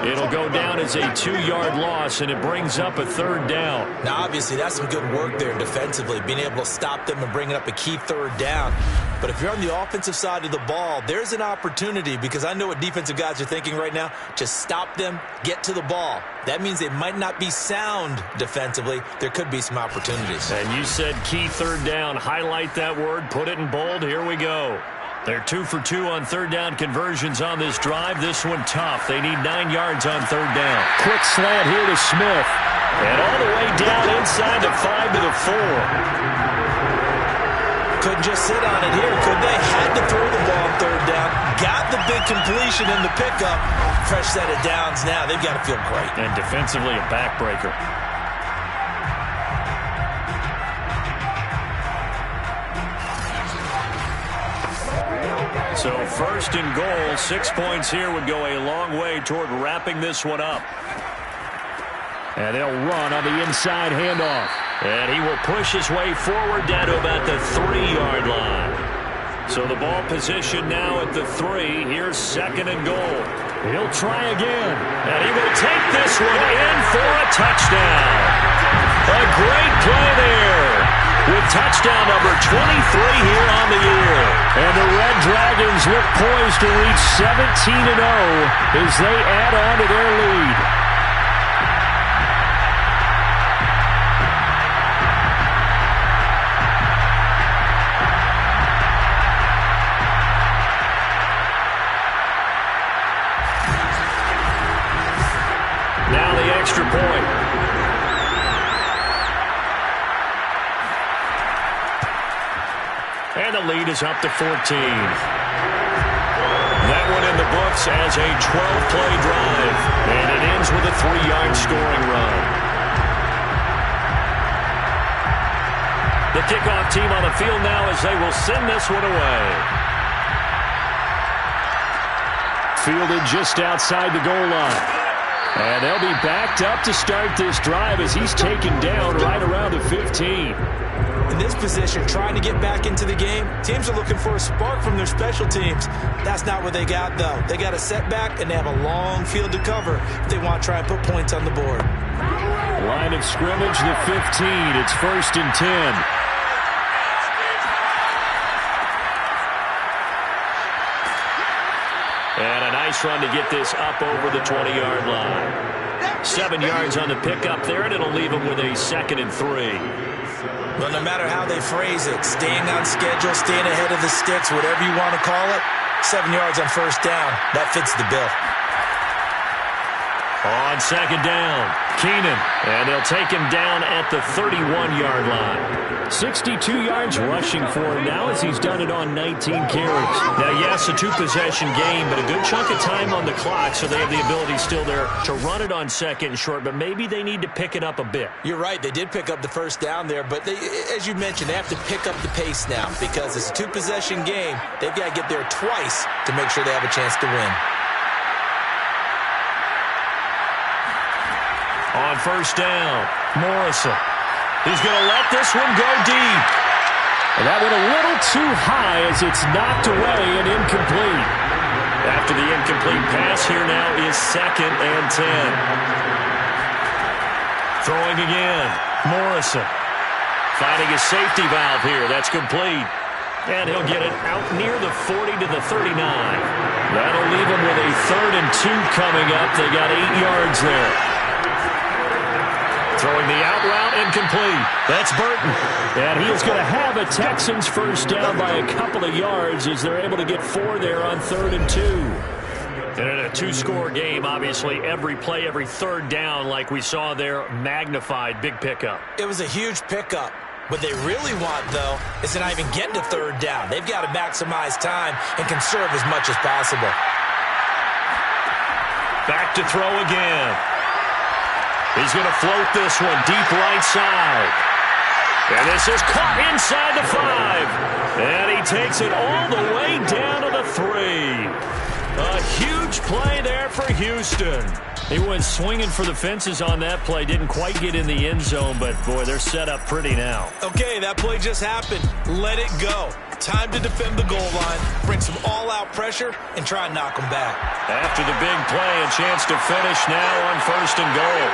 It'll go down as a 2-yard loss, and it brings up a third down. Now, obviously, that's some good work there defensively, being able to stop them and bringing up a key third down. But if you're on the offensive side of the ball, there's an opportunity, because I know what defensive guys are thinking right now. Just stop them, get to the ball. That means they might not be sound defensively. There could be some opportunities. And you said key third down. Highlight that word. Put it in bold. Here we go. They're 2 for 2 on third down conversions on this drive. This one tough. They need 9 yards on third down. Quick slant here to Smith. And all the way down inside the 5 to the 4. Couldn't just sit on it here, could they? Had to throw the ball on third down. Got the big completion in the pickup. Fresh set of downs now. They've got to feel great. And defensively, a backbreaker. So first and goal, 6 points here would go a long way toward wrapping this one up. And they'll run on the inside handoff. And he will push his way forward down to about the 3-yard line. So the ball position now at the 3. Here's second and goal. He'll try again. And he will take this one in for a touchdown. A great play there, with touchdown number 23 here on the year. And the Red Dragons look poised to reach 17-0 as they add on to their lead. Now the extra point. And the lead is up to 14. That one in the books as a 12-play drive. And it ends with a 3-yard scoring run. The kickoff team on the field now as they will send this one away. Fielded just outside the goal line. And they'll be backed up to start this drive as he's taken down right around the 15. In this position, trying to get back into the game, teams are looking for a spark from their special teams. That's not what they got, though. They got a setback, and they have a long field to cover if they want to try and put points on the board. Line of scrimmage, the 15. It's first and 10. And a nice run to get this up over the 20-yard line. 7 yards on the pickup there, and it'll leave them with a second and 3. Well, no matter how they phrase it, staying on schedule, staying ahead of the sticks, whatever you want to call it, 7 yards on first down, that fits the bill. On second down, Keenan, and they'll take him down at the 31-yard line. 62 yards rushing for him now as he's done it on 19 carries. Now, yes, a 2-possession game, but a good chunk of time on the clock, so they have the ability still there to run it on second and short, but maybe they need to pick it up a bit. You're right. They did pick up the first down there, but they, as you mentioned, they have to pick up the pace now because it's a 2-possession game. They've got to get there twice to make sure they have a chance to win. On first down, Morrison. He's going to let this one go deep. And that went a little too high as it's knocked away and incomplete. After the incomplete pass, here now is second and 10. Throwing again, Morrison. Finding a safety valve here. That's complete. And he'll get it out near the 40 to the 39. That'll leave him with a 3rd and 2 coming up. They got 8 yards there. Throwing the out route, incomplete. That's Burton. And he's going to have a Texans first down by a couple of yards as they're able to get 4 there on 3rd and 2. And in a 2-score game, obviously, every play, every third down, like we saw there, magnified. Big pickup. It was a huge pickup. What they really want, though, is to not even get to 3rd down. They've got to maximize time and conserve as much as possible. Back to throw again. He's going to float this one deep right side. And this is caught inside the 5. And he takes it all the way down to the 3. A huge play there for Houston. He went swinging for the fences on that play. Didn't quite get in the end zone, but, boy, they're set up pretty now. Okay, that play just happened. Let it go. Time to defend the goal line, bring some all-out pressure, and try and knock them back. After the big play, a chance to finish now on 1st and goal.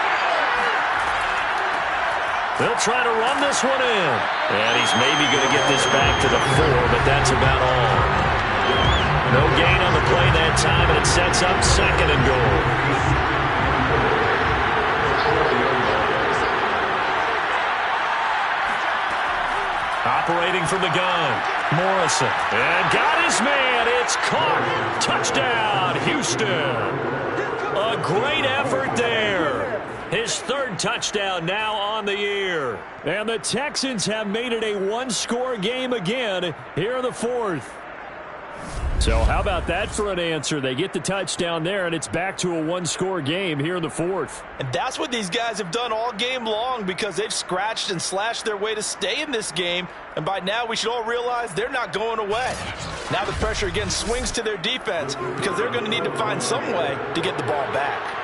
They'll try to run this one in. And he's maybe going to get this back to the 4, but that's about all. No gain on the play that time, and it sets up 2nd and goal. Operating from the gun, Morrison. And got his man. It's caught. Touchdown, Houston. A great effort there. His 3rd touchdown now on the year. And the Texans have made it a one-score game again here in the 4th. So how about that for an answer? They get the touchdown there, and it's back to a one-score game here in the 4th. And that's what these guys have done all game long because they've scratched and slashed their way to stay in this game. And by now, we should all realize they're not going away. Now the pressure again swings to their defense because they're going to need to find some way to get the ball back.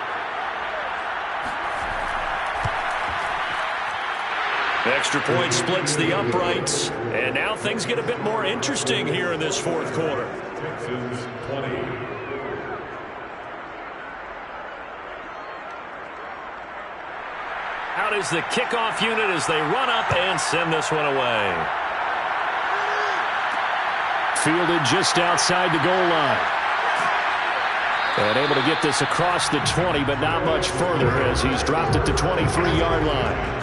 Extra point splits the uprights. And now things get a bit more interesting here in this 4th quarter. Texans 20. Out is the kickoff unit as they run up and send this one away. Fielded just outside the goal line. And able to get this across the 20, but not much further as he's dropped it to 23-yard line.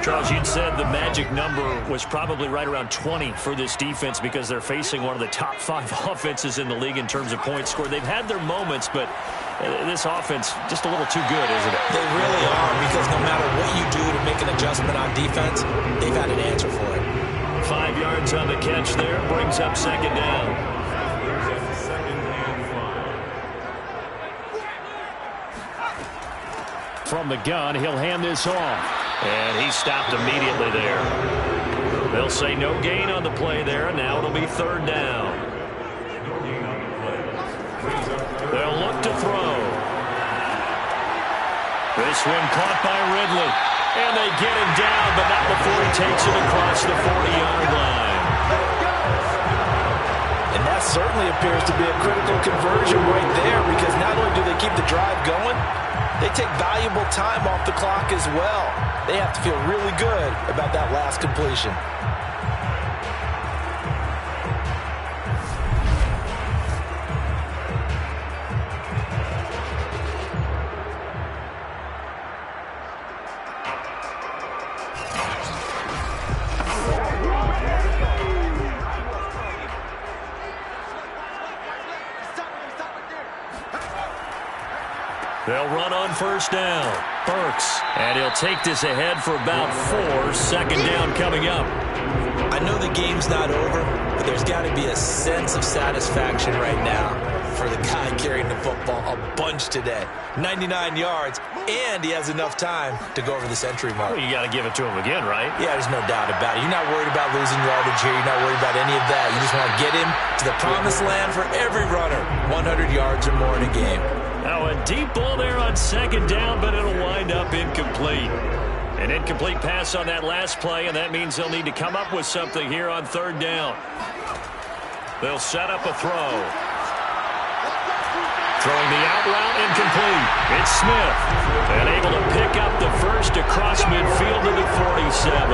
Charles, you'd said the magic number was probably right around 20 for this defense because they're facing one of the top 5 offenses in the league in terms of points scored. They've had their moments, but this offense just a little too good, isn't it? They really are because no matter what you do to make an adjustment on defense, they've had an answer for it. 5 yards on the catch there, brings up 2nd down. From the gun, he'll hand this off. And he stopped immediately there. They'll say no gain on the play there, and now it'll be 3rd down. They'll look to throw. This one caught by Ridley. And they get him down, but not before he takes it across the 40-yard line. And that certainly appears to be a critical conversion right there because not only do they keep the drive going, they take valuable time off the clock as well. They have to feel really good about that last completion. They'll run on 1st down. Burks. And he'll take this ahead for about 4. 2nd down coming up. I know the game's not over, but there's got to be a sense of satisfaction right now for the guy carrying the football a bunch today. 99 yards, and he has enough time to go over the century mark. Well, you got to give it to him again, right? Yeah, there's no doubt about it. You're not worried about losing yardage here. You're not worried about any of that. You just want to get him to the promised land for every runner. 100 yards or more in a game. Now a deep ball there on 2nd down, but it'll wind up incomplete. An incomplete pass on that last play, and that means they'll need to come up with something here on 3rd down. They'll set up a throw. Throwing the out route, incomplete. It's Smith. And able to pick up the first across midfield to the 47.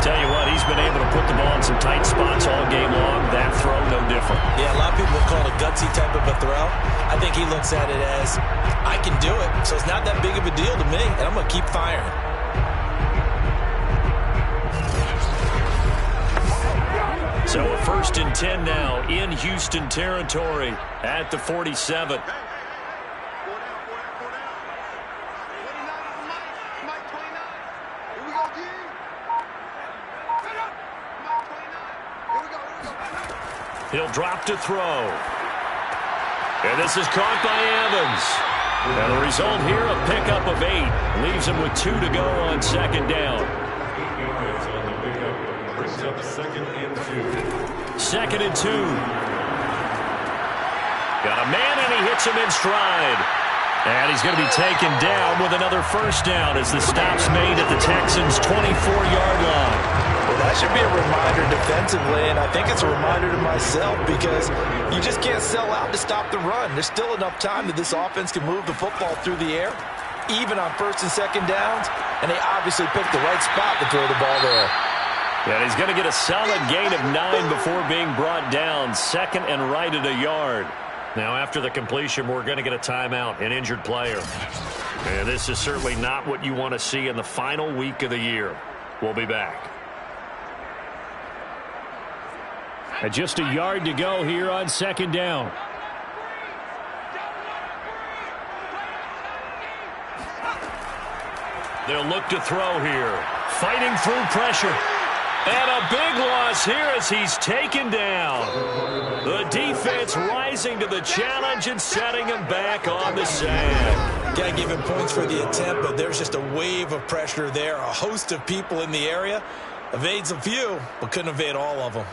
Tell you what, he's been able to put the ball in some tight spots all game long. That throw, no different. Yeah, a lot of people would call it a gutsy type of a throw. I think he looks at it as, I can do it, so it's not that big of a deal to me, and I'm going to keep firing. So a 1st and 10 now in Houston territory at the 47. He'll drop to throw. And this is caught by Evans. And the result here, a pickup of 8. Leaves him with 2 to go on second down. 8 yards on the pickup. Brings up 2nd and 2. 2nd and 2. Got a man, and he hits him in stride. And he's going to be taken down with another first down as the stop's made at the Texans' 24-yard line. Well, that should be a reminder defensively, and I think it's a reminder to myself because you just can't sell out to stop the run. There's still enough time that this offense can move the football through the air, even on 1st and 2nd downs, and they obviously picked the right spot to throw the ball there. And he's going to get a solid gain of 9 before being brought down, 2nd and right at a yard. Now, after the completion, we're going to get a timeout, an injured player. And this is certainly not what you want to see in the final week of the year. We'll be back. And just a yard to go here on 2nd down. They'll look to throw here. Fighting through pressure. And a big loss here as he's taken down. The defense rising to the challenge and setting him back on the sand. Got to give him points for the attempt, but there's just a wave of pressure there. A host of people in the area. Evades a few, but couldn't evade all of them.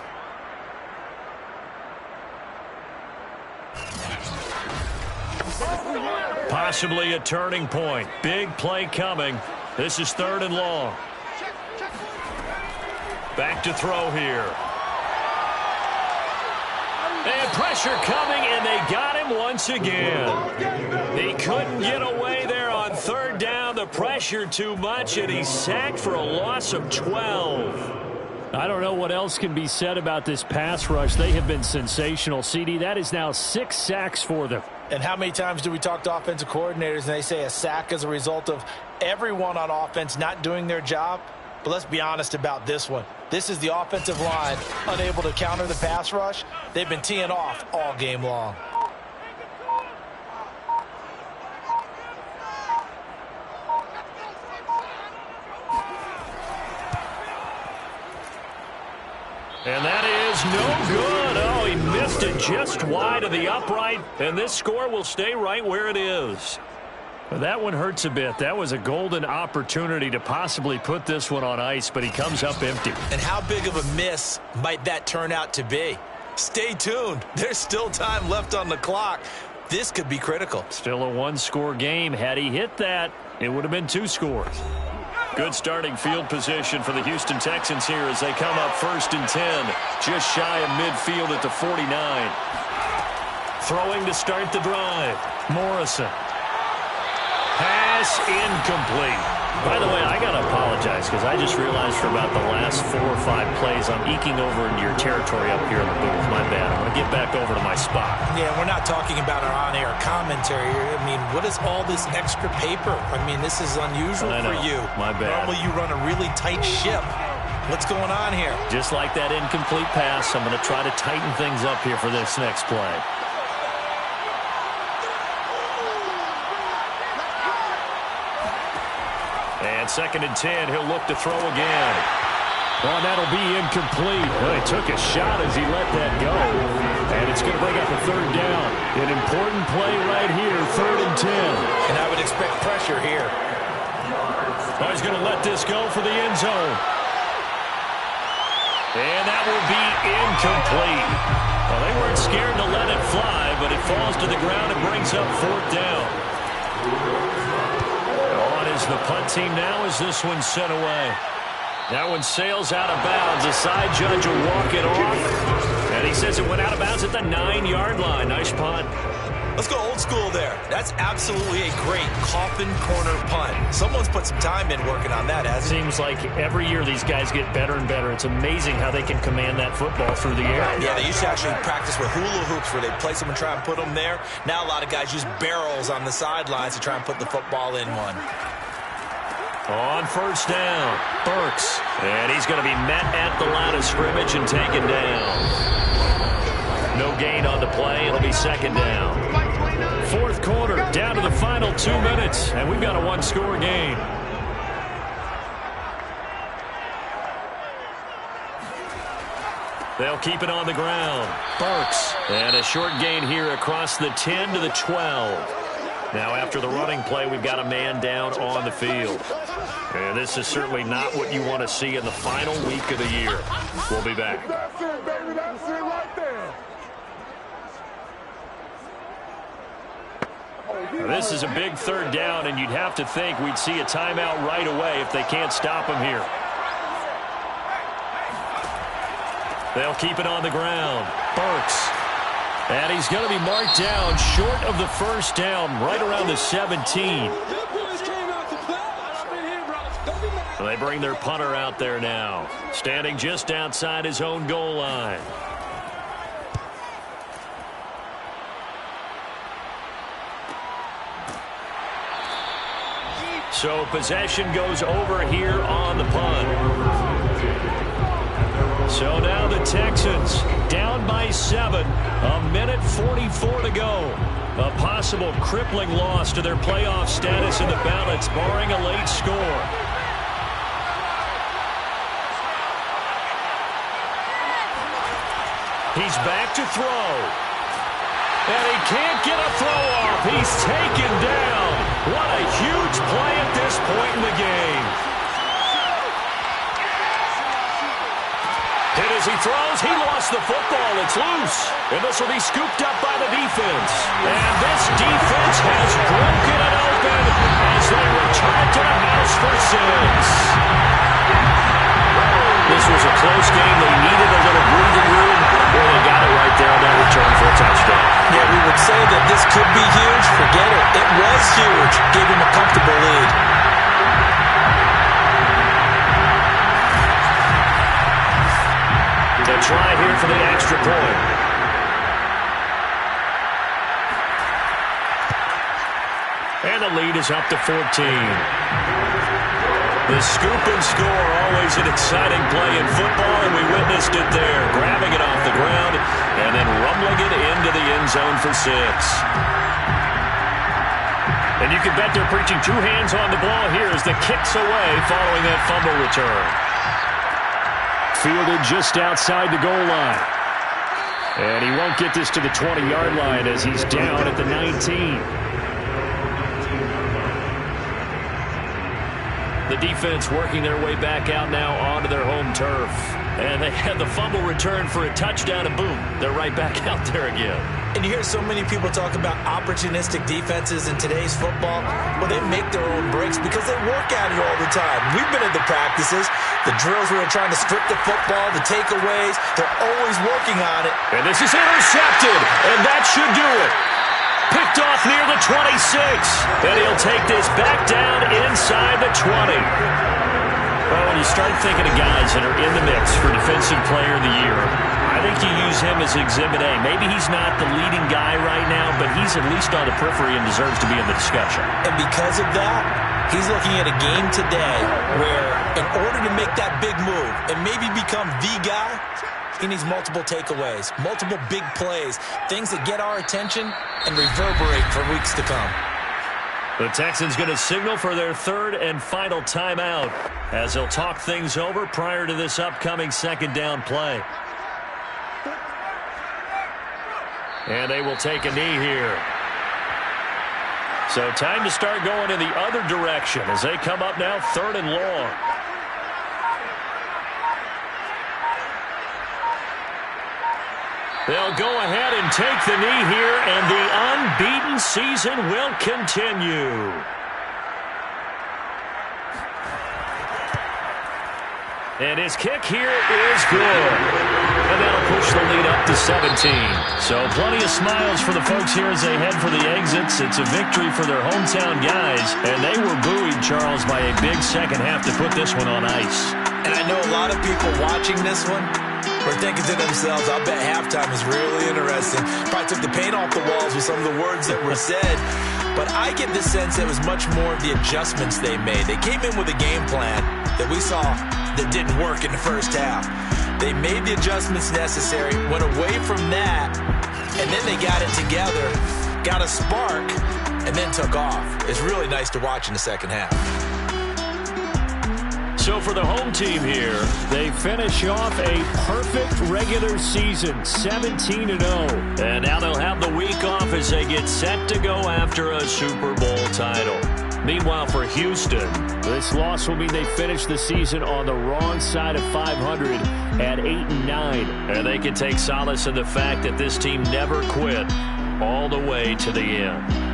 Possibly a turning point. Big play coming. This is 3rd and long. Back to throw here. And pressure coming, and they got him once again. He couldn't get away there on 3rd down. The pressure too much, and he's sacked for a loss of 12. I don't know what else can be said about this pass rush. They have been sensational, CD. That is now 6 sacks for them. And how many times do we talk to offensive coordinators and they say a sack is a result of everyone on offense not doing their job? But let's be honest about this one. This is the offensive line unable to counter the pass rush. They've been teeing off all game long. And that is no good. Oh, he missed it just wide of the upright. And this score will stay right where it is. Well, that one hurts a bit. That was a golden opportunity to possibly put this one on ice, but he comes up empty. And how big of a miss might that turn out to be? Stay tuned. There's still time left on the clock. This could be critical. Still a 1-score game. Had he hit that, it would have been 2 scores. Good starting field position for the Houston Texans here as they come up 1st and 10. Just shy of midfield at the 49. Throwing to start the drive. Morrison. Pass incomplete. By the way, I got to apologize because I just realized for about the last 4 or 5 plays I'm eking over into your territory up here in the booth. My bad. I'm going to get back over to my spot. Yeah, we're not talking about our on-air commentary here. I mean, what is all this extra paper? I mean, this is unusual for you. My bad. Normally you run a really tight ship. What's going on here? Just like that incomplete pass, I'm going to try to tighten things up here for this next play. And 2nd and 10, he'll look to throw again. Well, that'll be incomplete. Well, he took a shot as he let that go. And it's going to bring up a 3rd down. An important play right here, 3rd and 10. And I would expect pressure here. Oh, he's going to let this go for the end zone. And that will be incomplete. Well, they weren't scared to let it fly, but it falls to the ground and brings up 4th down. On is the punt team now as this one's sent away. That one sails out of bounds. The side judge will walk it off. And he says it went out of bounds at the 9-yard line. Nice punt. Let's go old school there. That's absolutely a great coffin corner punt. Someone's put some time in working on that, hasn't it? Seems like every year these guys get better and better. It's amazing how they can command that football through the air. Yeah, they used to actually practice with hula hoops where they place them and try and put them there. Now a lot of guys use barrels on the sidelines to try and put the football in one. On 1st down, Burks. And he's going to be met at the line of scrimmage and taken down. No gain on the play. It'll be 2nd down. 4th quarter, down to the final 2 minutes, and we've got a 1-score game. They'll keep it on the ground. Burks. And a short gain here across the 10 to the 12. Now after the running play, we've got a man down on the field. And this is certainly not what you want to see in the final week of the year. We'll be back. That's it, baby. That's it right there. This is a big third down, and you'd have to think we'd see a timeout right away if they can't stop him here. They'll keep it on the ground. Burks. And he's going to be marked down short of the first down, right around the 17. So they bring their punter out there now, standing just outside his own goal line. So possession goes over here on the punt. So now the Texans down by 7, a minute 44 to go. A possible crippling loss to their playoff status in the balance, barring a late score. He's back to throw. And he can't get a throw off. He's taken down. What a huge play at this point in the game. And as he throws, he lost the football. It's loose. And this will be scooped up by the defense. And this defense has broken it open as they return to the house for 6. This was a close game. They needed a little breathing room. Well, they got it right there on that return for a touchdown. Yeah, we would say that this could be huge. Forget it. It was huge. Gave him a comfortable lead. They'll try here for the extra point. And the lead is up to 14. The scoop and score, always an exciting play in football, and we witnessed it there. Grabbing it off the ground and then rumbling it into the end zone for 6. And you can bet they're preaching 2 hands on the ball here as the kick's away following that fumble return. Fielded just outside the goal line. And he won't get this to the 20-yard line as he's down at the 19. The defense working their way back out now onto their home turf. And they had the fumble return for a touchdown, and boom, they're right back out there again. And you hear so many people talk about opportunistic defenses in today's football. Well, they make their own breaks because they work at it all the time. We've been at the practices, the drills where they're trying to strip the football, the takeaways. They're always working on it. And this is intercepted, and that should do it. Picked off near the 26. And he'll take this back down inside the 20. Well, when you start thinking of guys that are in the mix for Defensive Player of the Year, I think you use him as Exhibit A. Maybe he's not the leading guy right now, but he's at least on the periphery and deserves to be in the discussion. And because of that, he's looking at a game today where in order to make that big move and maybe become the guy, he needs multiple takeaways, multiple big plays, things that get our attention and reverberate for weeks to come. The Texans going to signal for their 3rd and final timeout as they'll talk things over prior to this upcoming 2nd down play. And they will take a knee here. So time to start going in the other direction as they come up now 3rd and long. They'll go ahead and take the knee here, and the unbeaten season will continue. And his kick here is good. And that'll push the lead up to 17. So plenty of smiles for the folks here as they head for the exits. It's a victory for their hometown guys. And they were buoyed, Charles, by a big second half to put this one on ice. And I know a lot of people watching this one were thinking to themselves, I'll bet halftime is really interesting. Probably took the paint off the walls with some of the words that were said. But I get the sense it was much more of the adjustments they made. They came in with a game plan that we saw that didn't work in the first half. They made the adjustments necessary, went away from that, and then they got it together, got a spark, and then took off. It's really nice to watch in the second half. So for the home team here, they finish off a perfect regular season, 17-0. And now they'll have the week off as they get set to go after a Super Bowl title. Meanwhile, for Houston, this loss will mean they finish the season on the wrong side of 500 at 8-9. And they can take solace in the fact that this team never quit all the way to the end.